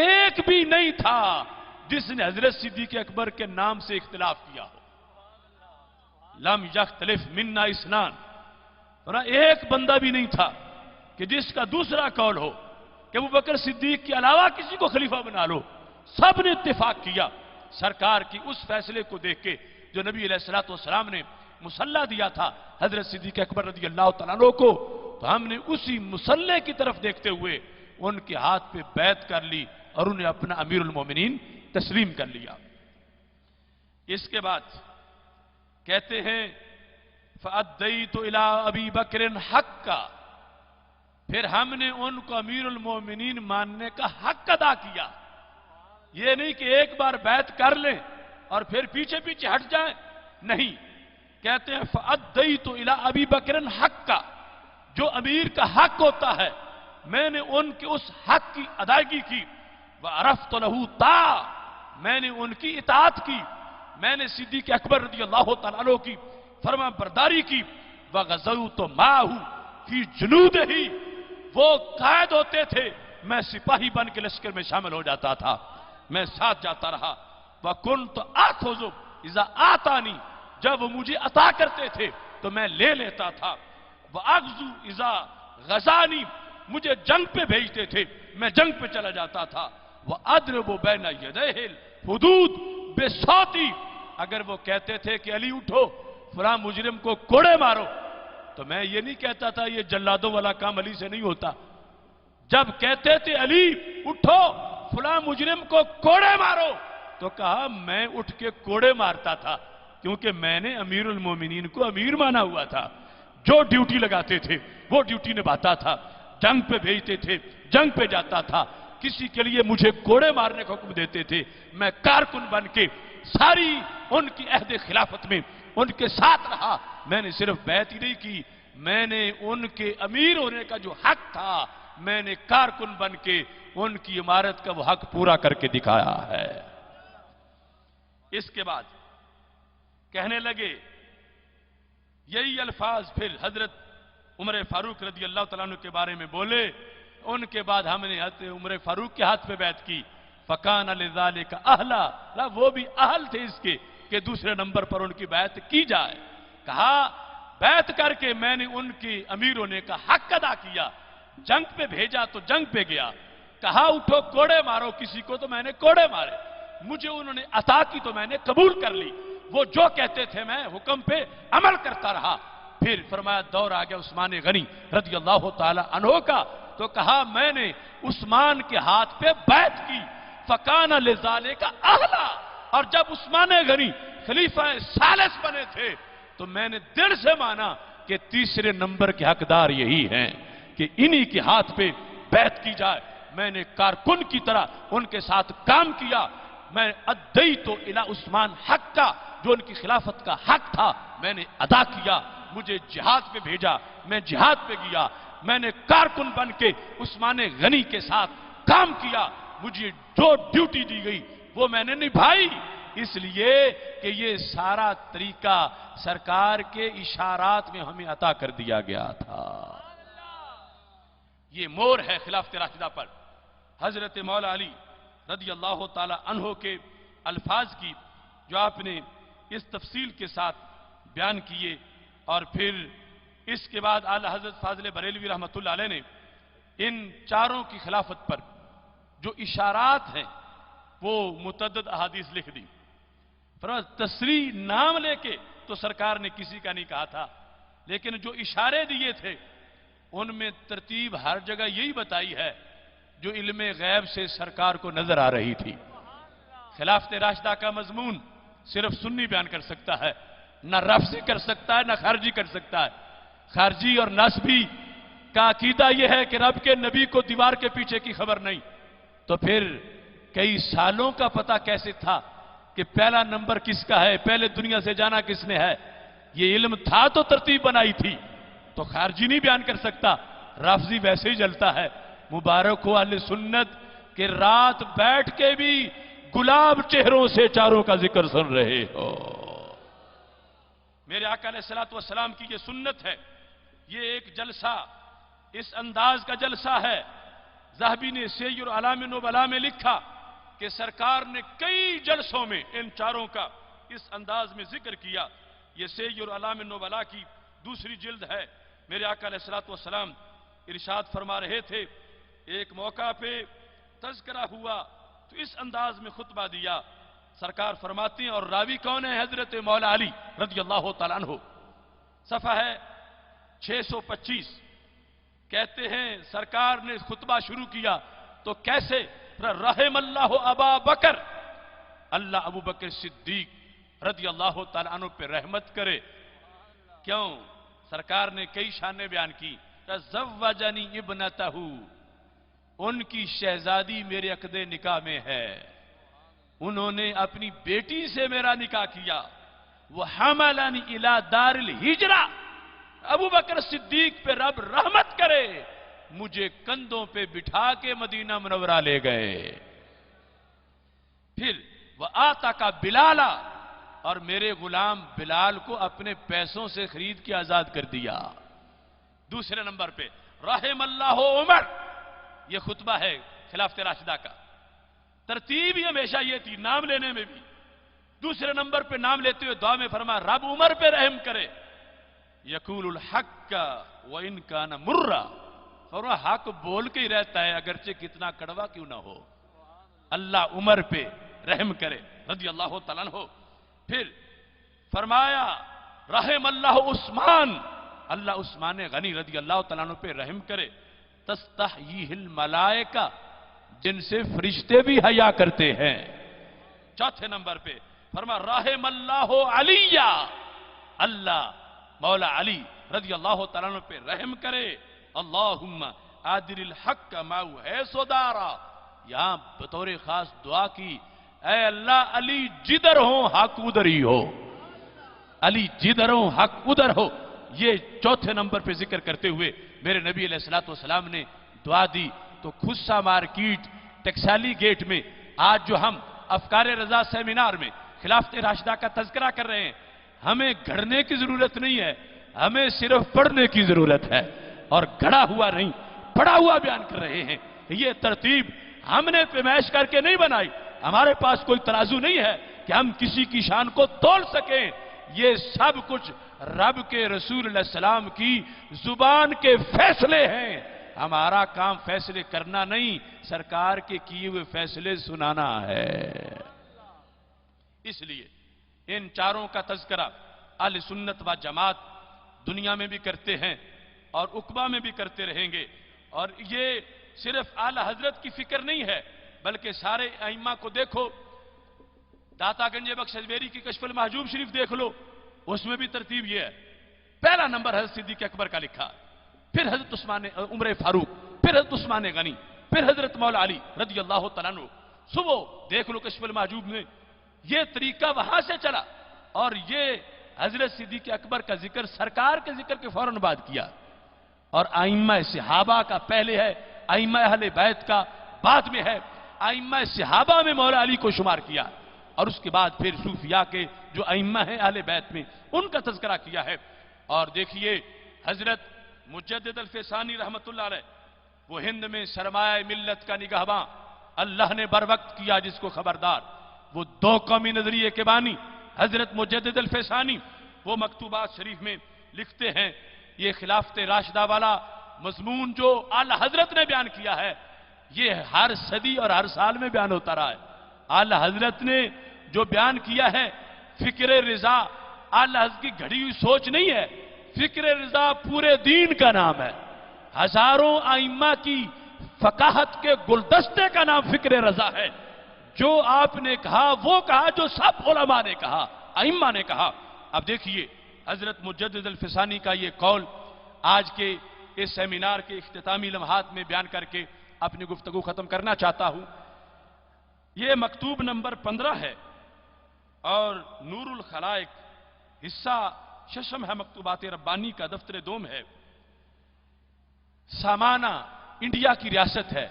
ایک بھی نہیں تھا جس نے حضرت صدیق اکبر کے نام سے اختلاف کیا ہو، لم یختلف منا اسنان، ایک بندہ بھی نہیں تھا کہ جس کا دوسرا قول ہو کہ ابو بکر صدیق کے علاوہ کسی کو خلیفہ بنا لو، سب نے اتفاق کیا سرکار کی اس فیصلے کو دیکھ کے جو نبی علیہ الصلوۃ والسلام نے مصلح دیا تھا حضرت صدیق اکبر رضی اللہ تعالیٰ عنہ کو، تو ہم نے اسی مصلح کی طرف دیکھتے ہوئے ان کے ہاتھ پہ بیعت کر لی اور انہیں اپنا امیر المومنین تسلیم کر لیا۔ اس کے بعد کہتے ہیں فَأَدَّيْتُ إِلَىٰ أَبِي بَكْرٍ حَقًّا، پھر ہم نے ان کو امیر المومنین ماننے کا حق ادا کیا۔ یہ نہیں کہ ایک بار بیعت کر لیں اور پھر پیچھے پیچھے ہٹ جائیں، نہیں، کہتے ہیں فَأَدَّيْتُ إِلَىٰ أَبِي بَكْرٍ حَقًّا، جو امیر کا حق ہوتا ہے میں نے ان کے اس حق کی ادائیگی کی۔ وَعَرَفْتُ لَهُ طَاعَةً، میں نے ان کی اطاعت کی، میں نے صدیق اکبر رضی اللہ تعالیٰ عنہ کی فرما برداری کی۔ وَغَزَوْتُ مَعَهُ فِي جُنُودِهِ، وہ قائد ہوتے تھے، میں سپاہی بن کے لشکر میں شامل ہو جاتا تھا، میں ساتھ جاتا رہا۔ وَكُنْتُ آخُذُ إِذَا آتَانِي، جب وہ مجھے عطا کرتے تھے تو میں لے لیتا تھا۔ وَأَغْزُو إِذَا غَزَانِي، مجھے جنگ پہ بھیجتے تھے میں جنگ پہ چلا جاتا تھا۔ وَأَضْرِبُ بَيْنَ يَدَيْهِ الْحُدُودِ بِصَوْتِي، اگر وہ کہتے تھے کہ علی اٹھو فلاں مجرم کو کوڑے مارو تو میں یہ نہیں کہتا تھا یہ جلادوں والا کام علی سے نہیں ہوتا، جب کہتے تھے علی اٹھو فلاں مجرم کو کوڑے مارو تو کہا میں اٹھ کے کوڑے مارتا تھا، کیونکہ میں نے امیر المومنین کو امیر مانا ہوا تھا، جو ڈیوٹی لگاتے تھے وہ ڈیوٹی نبھاتا تھا، جنگ پہ بھیجتے تھے جنگ پہ جاتا تھا، کسی کے لیے مجھے کوڑے مارنے کا حکم دیتے تھے، میں کارکن بن کے ساری ان کی عہد خلافت میں ان کے ساتھ رہا۔ میں نے صرف بیعت ہی نہیں کی، میں نے ان کے امیر ہونے کا جو حق تھا میں نے کارکن بن کے ان کی عمارت کا وہ حق پورا کر کے دکھایا ہے۔ اس کے بعد کہنے لگے یہی الفاظ پھر حضرت عمر فاروق رضی اللہ تعالیٰ عنہ کے بارے میں بولے، ان کے بعد ہم نے حضرت عمر فاروق کے ہاتھ پہ بیعت کی۔ فَكَانَ لِذَلِكَ أَهْلًا، وہ بھی اہل تھے اس کے کہ دوسرے نمبر پر ان کی بیعت کی جائے۔ کہا بیعت کر کے میں نے ان کی امیر ہونے کا حق ادا کیا، جنگ پہ بھیجا تو جنگ پہ گیا، کہا اٹھو کوڑے مارو کسی کو تو میں نے کوڑے مارے، مجھے انہوں نے عطا کی تو میں نے قبول کر لی، وہ جو کہتے تھے میں حکم پہ عمل کرتا رہا۔ پھر فرمایا دور آ گیا عثمان غنی رضی اللہ تعالی عنہ کا، تو کہا میں نے عثمان کے ہاتھ پہ بیعت کی۔ فَكَانَ لِذَلِكَ أَهْلًا، اور جب عثمان غنی خلیفہ ثالث بنے تھے تو میں نے دل سے مانا کہ تیسرے نمبر کے حقدار یہی ہیں کہ انہی کے ہاتھ پہ بیعت کی جائے۔ میں نے کارکن کی طرح ان کے ساتھ کام کیا، میں ادیت الی عثمان حق کا، جو ان کی خلافت کا حق تھا میں نے ادا کیا۔ مجھے جہاد پہ بھیجا، میں جہاد پہ گیا، میں نے کارکن بن کے عثمان غنی کے ساتھ کام کیا، مجھے جو ڈیوٹی دی گئی وہ میں نے نبھائی، اس لیے کہ یہ سارا طریقہ سرکار کے اشارات میں ہمیں عطا کر دیا گیا تھا۔ یہ مور ہے خلافت راشدہ پر حضرت مولا علی رضی اللہ تعالی عنہ کے الفاظ کی، جو آپ نے اس تفصیل کے ساتھ بیان کیے، اور پھر اس کے بعد اعلی حضرت فاضل بریلوی رحمۃ اللہ علیہ نے ان چاروں کی خلافت پر جو اشارات ہیں وہ متعدد احادیث لکھ دی۔ تصریح نام لے کے تو سرکار نے کسی کا نہیں کہا تھا، لیکن جو اشارے دیے تھے ان میں ترتیب ہر جگہ یہی بتائی ہے جو علم غیب سے سرکار کو نظر آ رہی تھی۔ خلافت راشدہ کا مضمون صرف سنی بیان کر سکتا ہے، نہ رفضی کر سکتا ہے، نہ خارجی کر سکتا ہے۔ خارجی اور نسبی کا عقیدہ یہ ہے کہ رب کے نبی کو دیوار کے پیچھے کی خبر نہیں، تو پھر کئی سالوں کا پتہ کیسے تھا کہ پہلا نمبر کس کا ہے، پہلے دنیا سے جانا کس نے ہے؟ یہ علم تھا تو ترتیب بنائی تھی، تو خارجی نہیں بیان کر سکتا، رافضی ویسے ہی جلتا ہے۔ مبارک ہو اہل سنت کہ رات بیٹھ کے بھی گلاب چہروں سے چاروں کا ذکر سن رہے ہو۔ میرے آقا علیہ الصلوۃ والسلام کی یہ سنت ہے، یہ ایک جلسہ اس انداز کا جلسہ ہے۔ ذہبی نے سیر اعلام نبلاء میں لکھا کہ سرکار نے کئی جلسوں میں ان چاروں کا اس انداز میں ذکر کیا۔ یہ سیر اعلام نبلاء کی دوسری جلد ہے۔ میرے آقا علیہ الصلوۃ والسلام ارشاد فرما رہے تھے، ایک موقع پہ تذکرہ ہوا تو اس انداز میں خطبہ دیا، سرکار فرماتے ہیں، اور راوی کون ہے؟ حضرت مولا علی رضی اللہ تعالیٰ عنہ، صفحہ ہے 625، کہتے ہیں سرکار نے خطبہ شروع کیا تو کیسے؟ رحم اللہ ابا بکر، اللہ ابو بکر صدیق رضی اللہ تعالیٰ عنہ پہ رحمت کرے۔ کیوں؟ سرکار نے کئی شانیں بیان کی، تزوجنی ابنتہ، ان کی شہزادی میرے عقد نکاح میں ہے، انہوں نے اپنی بیٹی سے میرا نکاح کیا، وہ حملنی الی دار الہجرہ، ابو بکر صدیق پہ رب رحمت کرے، مجھے کندھوں پہ بٹھا کے مدینہ منورہ لے گئے۔ پھر وہ آتا کا بلالا، اور میرے غلام بلال کو اپنے پیسوں سے خرید کے آزاد کر دیا۔ دوسرے نمبر پہ رحم اللہ عمر، یہ خطبہ ہے خلافت راشدہ کا، ترتیب ہی ہمیشہ یہ تھی نام لینے میں بھی۔ دوسرے نمبر پہ نام لیتے ہوئے دعا میں فرما رب عمر پہ رحم کرے، یقول الحق وان کان مرا، اور وہ حق بول کے ہی رہتا ہے اگرچہ کتنا کڑوا کیوں نہ ہو۔ اللہ عمر پہ رحم کرے رضی اللہ تعالیٰ عنہ۔ پھر فرمایا رحم اللہ عثمان، اللہ عثمان غنی رضی اللہ تعالیٰ عنہ پہ رحم کرے، تستحییہ الملائکہ، جن سے فرشتے بھی حیا کرتے ہیں۔ چوتھے نمبر پہ فرما رحم اللہ علی، اللہ مولا علی رضی اللہ تعالیٰ عنہ پہ رحم کرے، اللہم عادل الحق ماؤ حیث دارا، یہاں بطور خاص دعا کی، اے اللہ علی جدھر ہو حق ادھر ہی ہو، علی جدھر ہو حق ادھر ہو۔ یہ چوتھے نمبر پہ ذکر کرتے ہوئے میرے نبی علیہ السلام نے دعا دی۔ تو خصہ مارکیٹ ٹیکسالی گیٹ میں آج جو ہم افکار رضا سیمینار میں خلافت راشدہ کا تذکرہ کر رہے ہیں، ہمیں گھڑنے کی ضرورت نہیں ہے، ہمیں صرف پڑھنے کی ضرورت ہے، اور گھڑا ہوا نہیں پڑھا ہوا بیان کر رہے ہیں۔ یہ ترتیب ہم نے پیمائش کر کے نہیں بنائی، ہمارے پاس کوئی ترازو نہیں ہے کہ ہم کسی کی شان کو تول سکیں، یہ سب کچھ رب کے رسول علیہ السلام کی زبان کے فیصلے ہیں۔ ہمارا کام فیصلے کرنا نہیں، سرکار کے کیے ہوئے فیصلے سنانا ہے۔ اس لیے ان چاروں کا تذکرہ اہل سنت و جماعت دنیا میں بھی کرتے ہیں اور عقبہ میں بھی کرتے رہیں گے، اور یہ صرف اعلی حضرت کی فکر نہیں ہے بلکہ سارے ائمہ کو دیکھو، داتا گنج بخش اجمیری کی کشف المحجوب شریف دیکھ لو، اس میں بھی ترتیب یہ ہے، پہلا نمبر حضرت صدیق اکبر کا لکھا، پھر حضرت عمر فاروق، پھر حضرت عثمان غنی، پھر حضرت مولا علی رضی اللہ تعالیٰ عنہ۔ صبح دیکھ لو کشف المحجوب میں یہ طریقہ وہاں سے چلا، اور یہ حضرت صدیق اکبر کا ذکر سرکار کے ذکر کے فوراً بعد کیا، اور ائمہ صحابہ کا پہلے ہے، ائمہ اہل بیت کا بعد میں ہے، ائمہ صحابہ میں مولا علی کو شمار کیا، اور اس کے بعد پھر صوفیاء کے جو ائمہ ہیں اہل بیت میں ان کا تذکرہ کیا ہے۔ اور دیکھیے حضرت مجدد الفسانی رحمت اللہ علیہ، وہ ہند میں سرمایہ ملت کا نگہباں، اللہ نے بر وقت کیا جس کو خبردار، وہ دو قومی نظریے کے بانی حضرت مجدد الفسانی، وہ مکتوبات شریف میں لکھتے ہیں، یہ خلافت راشدہ والا مضمون جو اعلی حضرت نے بیان کیا ہے، یہ ہر صدی اور ہر سال میں بیان ہوتا رہا ہے۔ اعلی حضرت نے جو بیان کیا ہے فکر رضا، اعلی حضرت کی گھڑی ہوئی سوچ نہیں ہے، فکر رضا پورے دین کا نام ہے، ہزاروں ائمہ کی فقاہت کے گلدستے کا نام فکر رضا ہے۔ جو آپ نے کہا وہ کہا جو سب علماء نے کہا، ائمہ نے کہا۔ اب دیکھیے حضرت مجدد الفسانی کا یہ قول آج کے اس سیمینار کے اختتامی لمحات میں بیان کر کے اپنی گفتگو ختم کرنا چاہتا ہوں۔ یہ مکتوب نمبر 15 ہے اور نور الخلائق حصہ ششم ہے، مکتوبات ربانی کا دفتر دوم ہے۔ سامانہ انڈیا کی ریاست ہے،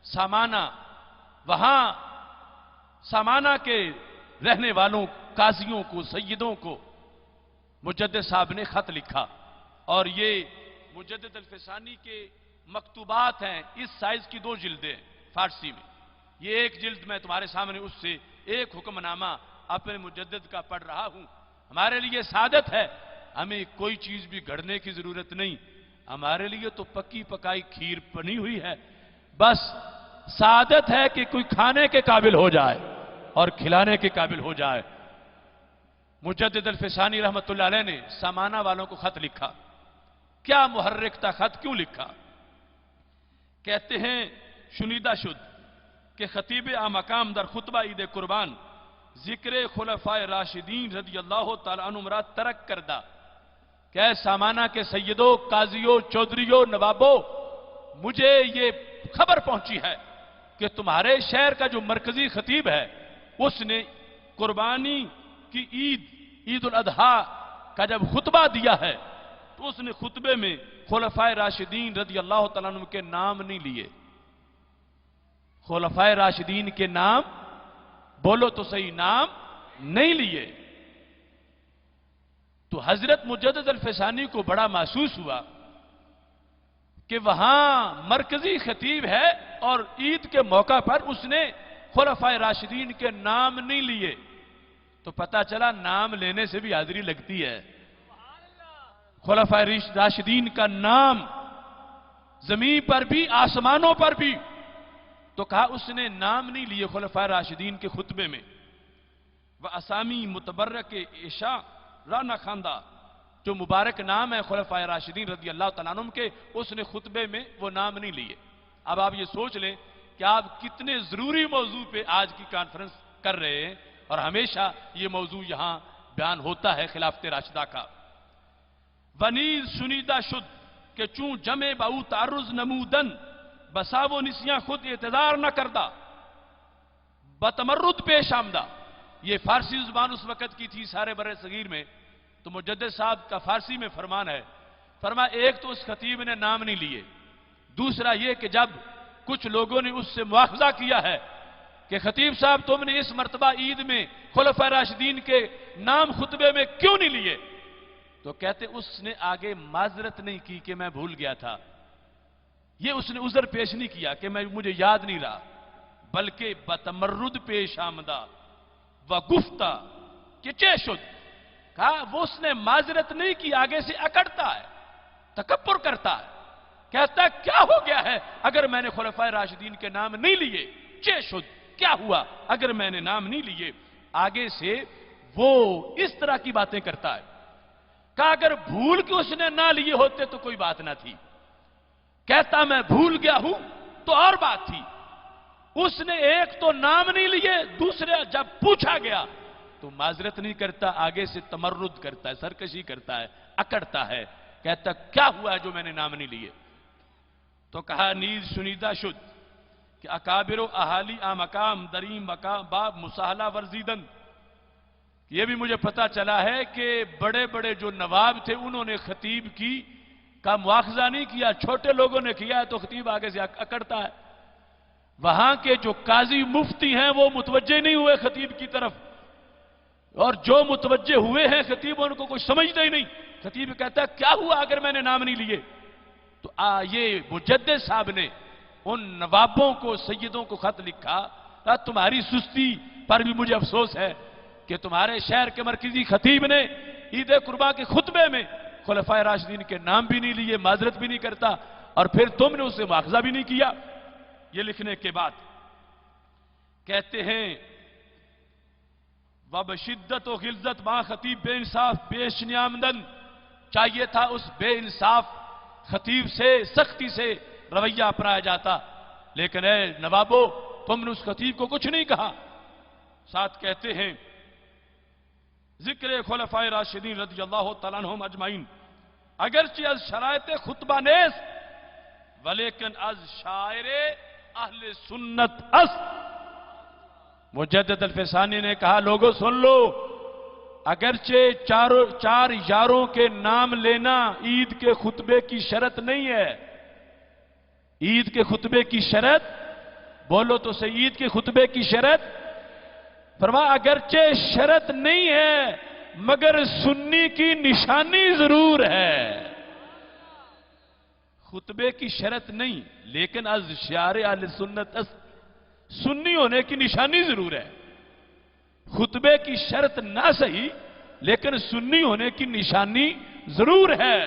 سامانہ، وہاں سامانہ کے رہنے والوں قاضیوں کو، سیدوں کو مجدد صاحب نے خط لکھا، اور یہ مجدد الفسانی کے مکتوبات ہیں، اس سائز کی 2 جلدیں فارسی میں، یہ ایک جلد میں تمہارے سامنے اس سے ایک حکم نامہ اپنے مجدد کا پڑھ رہا ہوں۔ ہمارے لیے سعادت ہے، ہمیں کوئی چیز بھی گھڑنے کی ضرورت نہیں، ہمارے لیے تو پکی پکائی کھیر بنی ہوئی ہے، بس سعادت ہے کہ کوئی کھانے کے قابل ہو جائے اور کھلانے کے قابل ہو جائے۔ مجدد الفسانی رحمت اللہ علیہ نے سامانہ والوں کو خط لکھا، کیا محرک تھا خط، کیوں لکھا؟ کہتے ہیں شنیدہ شد کہ خطیب مقام در خطبہ عید قربان ذکر خلفائے راشدین رضی اللہ تعالیٰ عنہم را ترک کردہ، کہ اے سامانہ کے سیدوں، قاضیوں، چودھریوں، نوابوں، مجھے یہ خبر پہنچی ہے کہ تمہارے شہر کا جو مرکزی خطیب ہے اس نے قربانی کی عید الاضحیٰ کا جب خطبہ دیا ہے تو اس نے خطبے میں خلفائے راشدین رضی اللہ تعالیٰ عنہ کے نام نہیں لیے۔ خلفائے راشدین کے نام، بولو تو صحیح، نام نہیں لیے۔ تو حضرت مجدد الفسانی کو بڑا محسوس ہوا کہ وہاں مرکزی خطیب ہے اور عید کے موقع پر اس نے خلفائے راشدین کے نام نہیں لیے، تو پتہ چلا نام لینے سے بھی حاضری لگتی ہے۔ خلفائے راشدین کا نام زمین پر بھی آسمانوں پر بھی، تو کہا اس نے نام نہیں لیے خلفائے راشدین کے خطبے میں۔ وَأَسَامِي مُتَبَرَّكِ عِشَاء رانا خاندہ، جو مبارک نام ہے خلفائے راشدین رضی اللہ تعالیٰ عنہم کے، اس نے خطبے میں وہ نام نہیں لیے۔ اب آپ یہ سوچ لیں کہ آپ کتنے ضروری موضوع پہ آج کی کانفرنس کر رہے ہیں، اور ہمیشہ یہ موضوع یہاں بیان ہوتا ہے خلافت راشدہ کا۔ ونیز شنیدہ شد کہ چون جمع باؤ تعرض نمودن بساو نسیاں خود اعتذار نہ کردہ بتمرد پیش آمدہ۔ یہ فارسی زبان اس وقت کی تھی سارے برِ صغیر میں، تو مجدد صاحب کا فارسی میں فرمان ہے، فرمایا ایک تو اس خطیب نے نام نہیں لیے، دوسرا یہ کہ جب کچھ لوگوں نے اس سے مواخذہ کیا ہے کہ خطیب صاحب تم نے اس مرتبہ عید میں خلفائے راشدین کے نام خطبے میں کیوں نہیں لیے، تو کہتے اس نے آگے معذرت نہیں کی کہ میں بھول گیا تھا، یہ اس نے عذر پیش نہیں کیا کہ مجھے یاد نہیں رہا، بلکہ بتمرد پیش آمدہ وگفتہ کہ چے شد، کہا وہ اس نے معذرت نہیں کی، آگے سے اکڑتا ہے، تکبر کرتا ہے، کہتا ہے کیا ہو گیا ہے اگر میں نے خلفائے راشدین کے نام نہیں لیے، چے شد، کیا ہوا اگر میں نے نام نہیں لیے، آگے سے وہ اس طرح کی باتیں کرتا ہے۔ کہا اگر بھول کے اس نے نہ لیے ہوتے تو کوئی بات نہ تھی، کہتا میں بھول گیا ہوں تو اور بات تھی۔ اس نے ایک تو نام نہیں لیے، دوسرے جب پوچھا گیا تو معذرت نہیں کرتا، آگے سے تمرد کرتا ہے، سرکشی کرتا ہے، اکڑتا ہے، کہتا کیا ہوا ہے جو میں نے نام نہیں لیے۔ تو کہا نیز شنیدہ شد کہ اکابر و اہالی مقام دریم مقام باب مساہلہ ورزیدن، یہ بھی مجھے پتا چلا ہے کہ بڑے بڑے جو نواب تھے انہوں نے خطیب کا مواخذہ نہیں کیا، چھوٹے لوگوں نے کیا تو خطیب آگے سے اکڑتا ہے۔ وہاں کے جو قاضی مفتی ہیں وہ متوجہ نہیں ہوئے خطیب کی طرف، اور جو متوجہ ہوئے ہیں خطیب ان کو کچھ سمجھتا ہی نہیں۔ خطیب کہتا ہے کیا ہوا اگر میں نے نام نہیں لیے، تو یہ مجدد صاحب نے ان نوابوں کو، سیدوں کو خط لکھا، تمہاری سستی پر بھی مجھے افسوس ہے کہ تمہارے شہر کے مرکزی خطیب نے عید قربان کے خطبے میں خلفائے راشدین کے نام بھی نہیں لیے، معذرت بھی نہیں کرتا، اور پھر تم نے اسے مواخذہ بھی نہیں کیا۔ یہ لکھنے کے بعد کہتے ہیں وَبَشِدَّتْ و غلظت ماں خطیب بے انصاف پیش نیامدن، چاہیے تھا اس بے انصاف خطیب سے سختی سے رویہ اپنایا جاتا، لیکن اے نوابو تم نے اس خطیب کو کچھ نہیں کہا۔ ساتھ کہتے ہیں ذکر خلفائے راشدین رضی اللہ تعالیٰ عنہم اجمعین اگرچہ از شرائط خطبہ نیست ولیکن از شاعر اہل سنت است۔ مجدد الفسانی نے کہا لوگوں سن لو، اگرچہ چار یاروں کے نام لینا عید کے خطبے کی شرط نہیں ہے، عید کے خطبے کی شرط، بولو تو صحیح، عید کے خطبے کی شرط، فرمایا اگرچہ شرط نہیں ہے مگر سنی کی نشانی ضرور ہے۔ خطبے کی شرط نہیں لیکن از شعار اہل سنت است، سنی ہونے کی نشانی ضرور ہے۔ خطبے کی شرط نہ صحیح لیکن سنی ہونے کی نشانی ضرور ہے۔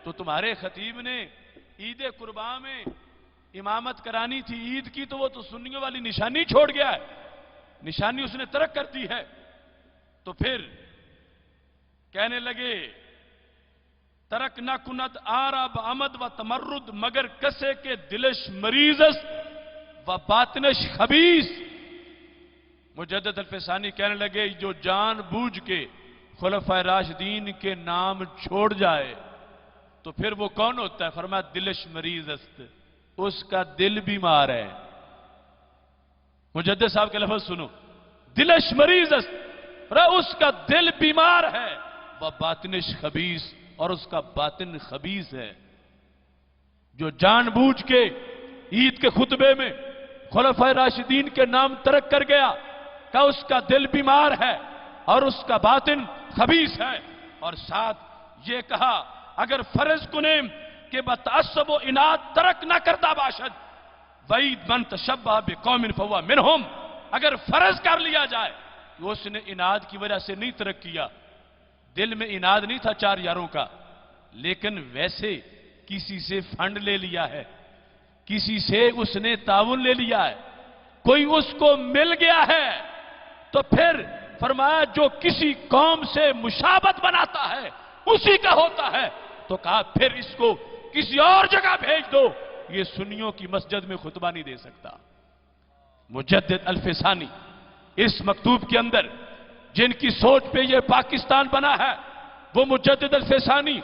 تو تمہارے خطیب نے عید قربان میں امامت کرانی تھی عید کی، تو وہ تو سنیوں والی نشانی چھوڑ گیا ہے، نشانی اس نے ترک کر دی ہے۔ تو پھر کہنے لگے ترک نہ کند آراب آمد و تمرد، مگر کسے کے دلش مریض است و باطنش خبیث۔ مجدد الفسانی کہنے لگے جو جان بوجھ کے خلفائے راشدین کے نام چھوڑ جائے تو پھر وہ کون ہوتا ہے؟ فرمایا دلش مریض است، اس کا دل بیمار ہے۔ مجدد صاحب کے لفظ سنو، دلش مریض است، اس کا دل بیمار ہے، وہ باطنش خبیث، اور اس کا باطن خبیث ہے۔ جو جان بوجھ کے عید کے خطبے میں خلفائے راشدین کے نام ترک کر گیا کہ اس کا دل بیمار ہے اور اس کا باطن خبیث ہے، اور ساتھ یہ کہا اگر فرض کنیم کہ بتعصب و اناد ترک نہ کرتا باشد وعید من تشبہ بقوم فہو منہم، اگر فرض کر لیا جائے کہ اس نے اناد کی وجہ سے نہیں ترک کیا، دل میں اناد نہیں تھا چار یاروں کا، لیکن ویسے کسی سے فنڈ لے لیا ہے، کسی سے اس نے تعاون لے لیا ہے، کوئی اس کو مل گیا ہے، تو پھر فرمایا جو کسی قوم سے مشابہت بناتا ہے اسی کا ہوتا ہے، تو کہا پھر اس کو کسی اور جگہ بھیج دو، یہ سنیوں کی مسجد میں خطبہ نہیں دے سکتا۔ مجدد الفسانی اس مکتوب کے اندر جن کی سوچ پہ یہ پاکستان بنا ہے، وہ مجدد الفسانی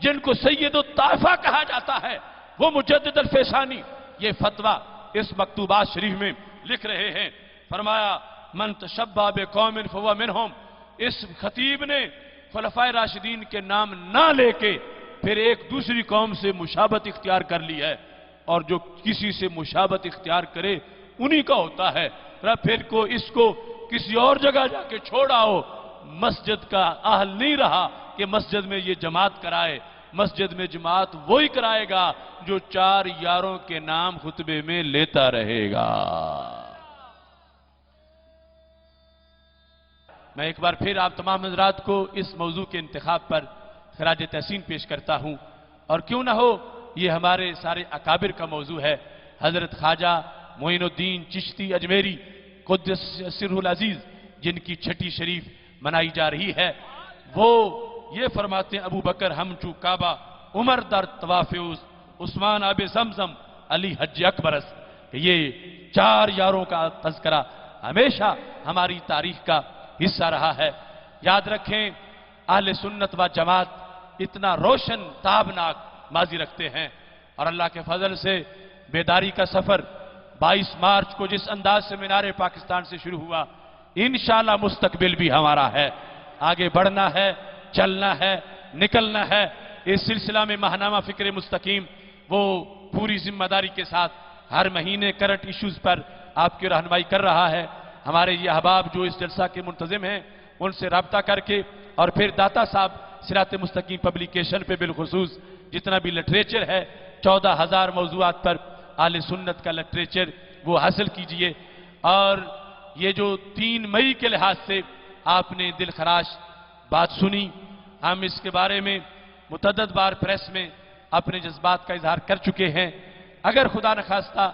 جن کو سید الطائفہ کہا جاتا ہے، وہ مجدد الفسانی یہ فتویٰ اس مکتوبات شریف میں لکھ رہے ہیں۔ فرمایا من تشبہ بقوم فہو منہم، اس خطیب نے خلفائے راشدین کے نام نہ لے کے پھر ایک دوسری قوم سے مشابہت اختیار کر لی ہے، اور جو کسی سے مشابہت اختیار کرے انہی کا ہوتا ہے۔ پھر کو اس کو کسی اور جگہ جا کے چھوڑاؤ، مسجد کا اہل نہیں رہا کہ مسجد میں یہ جماعت کرائے، مسجد میں جماعت وہی کرائے گا جو چار یاروں کے نام خطبے میں لیتا رہے گا۔ میں ایک بار پھر آپ تمام حضرات کو اس موضوع کے انتخاب پر خراج تحسین پیش کرتا ہوں، اور کیوں نہ ہو یہ ہمارے سارے اکابر کا موضوع ہے۔ حضرت خواجہ معین الدین چشتی اجمیری قدس سرہ العزیز جن کی چھٹی شریف منائی جا رہی ہے، وہ یہ فرماتے ہیں ابو بکر ہم چو کعبہ، عمر در طواف اوست، عثمان آب زمزم، علی حج اکبرس، کہ یہ چار یاروں کا تذکرہ ہمیشہ ہماری تاریخ کا حصہ رہا ہے۔ یاد رکھیں اہل سنت و جماعت اتنا روشن تابناک ماضی رکھتے ہیں، اور اللہ کے فضل سے بیداری کا سفر 22 مارچ کو جس انداز سے مینار پاکستان سے شروع ہوا، انشاءاللہ مستقبل بھی ہمارا ہے، آگے بڑھنا ہے، چلنا ہے، نکلنا ہے۔ اس سلسلہ میں ماہنامہ فکر مستقیم وہ پوری ذمہ داری کے ساتھ ہر مہینے کرنٹ ایشوز پر آپ کی رہنمائی کر رہا ہے۔ ہمارے یہ احباب جو اس جلسہ کے منتظم ہیں ان سے رابطہ کر کے، اور پھر داتا صاحب صراط مستقیم پبلیکیشن پہ بالخصوص جتنا بھی لٹریچر ہے 14,000 موضوعات پر اہل سنت کا لٹریچر وہ حاصل کیجئے۔ اور یہ جو 3 مئی کے لحاظ سے آپ نے دل خراش بات سنی، ہم اس کے بارے میں متعدد بار پریس میں اپنے جذبات کا اظہار کر چکے ہیں۔ اگر خدا نخواستہ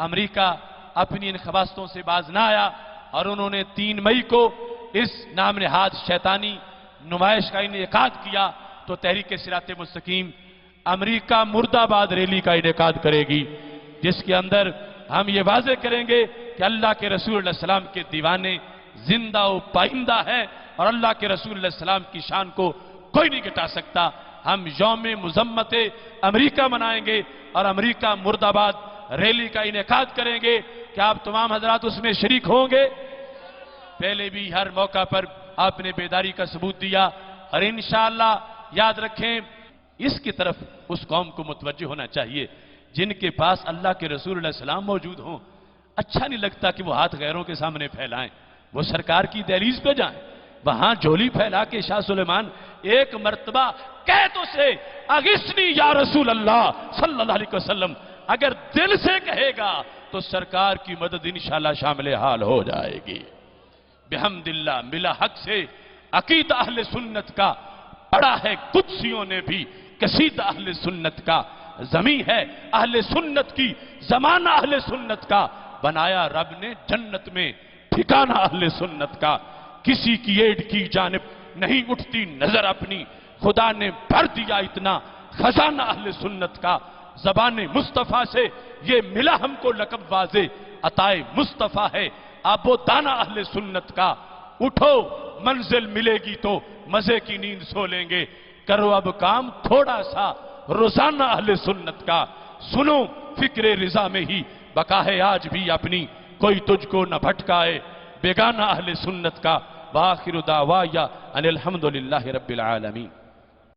امریکہ اپنی ان خواستوں سے باز نہ آیا اور انہوں نے 3 مئی کو اس نام نہاد شیطانی نمائش کا انعقاد کیا، تو تحریک صراط مستقیم امریکہ مرد آباد ریلی کا انعقاد کرے گی، جس کے اندر ہم یہ واضح کریں گے کہ اللہ کے رسول علیہ السلام کے دیوانے زندہ و پائندہ ہیں، اور اللہ کے رسول علیہ السلام کی شان کو کوئی نہیں گھٹا سکتا۔ ہم یوم مذمت امریکہ منائیں گے اور امریکہ مرد آباد ریلی کا انعقاد کریں گے۔ کہ آپ تمام حضرات اس میں شریک ہوں گے؟ پہلے بھی ہر موقع پر آپ نے بیداری کا ثبوت دیا، اور انشاءاللہ یاد رکھیں اس کی طرف اس قوم کو متوجہ ہونا چاہیے جن کے پاس اللہ کے رسول علیہ السلام موجود ہوں۔ اچھا نہیں لگتا کہ وہ ہاتھ غیروں کے سامنے پھیلائیں، وہ سرکار کی دہلیز پہ جائیں، وہاں جھولی پھیلا کے شاہ سلیمان ایک مرتبہ کہہ تو سے اغثنی یا رسول اللہ صلی اللہ علیہ وسلم، اگر دل سے کہے گا تو سرکار کی مدد انشاءاللہ شامل حال ہو جائے گی۔ بحمد اللہ ملا حق سے عقیدہ اہل سنت کا پڑھا ہے، قدسیوں نے بھی کسیدہ اہل سنت کا زمین ہے، اہل سنت کی زمانہ اہل سنت کا بنایا رب نے جنت میں ٹھکانہ اہل سنت کا۔ کسی کی ایڈ کی جانب نہیں اٹھتی نظر اپنی، خدا نے بھر دیا اتنا خزانہ اہل سنت کا۔ زبان مصطفیٰ سے یہ ملا ہم کو لقب واضح، عطائے مصطفیٰ ہے آب و دانہ اہل سنت کا۔ اٹھو منزل ملے گی تو مزے کی نیند سو لیں گے، کرو اب کام تھوڑا سا روزانہ اہل سنت کا۔ سنو فکر رضا میں ہی بقا ہے آج بھی اپنی، کوئی تجھ کو نہ بھٹکائے بیگانہ اہل سنت کا۔ وآخر دعوایا ان الحمدللہ رب العالمین۔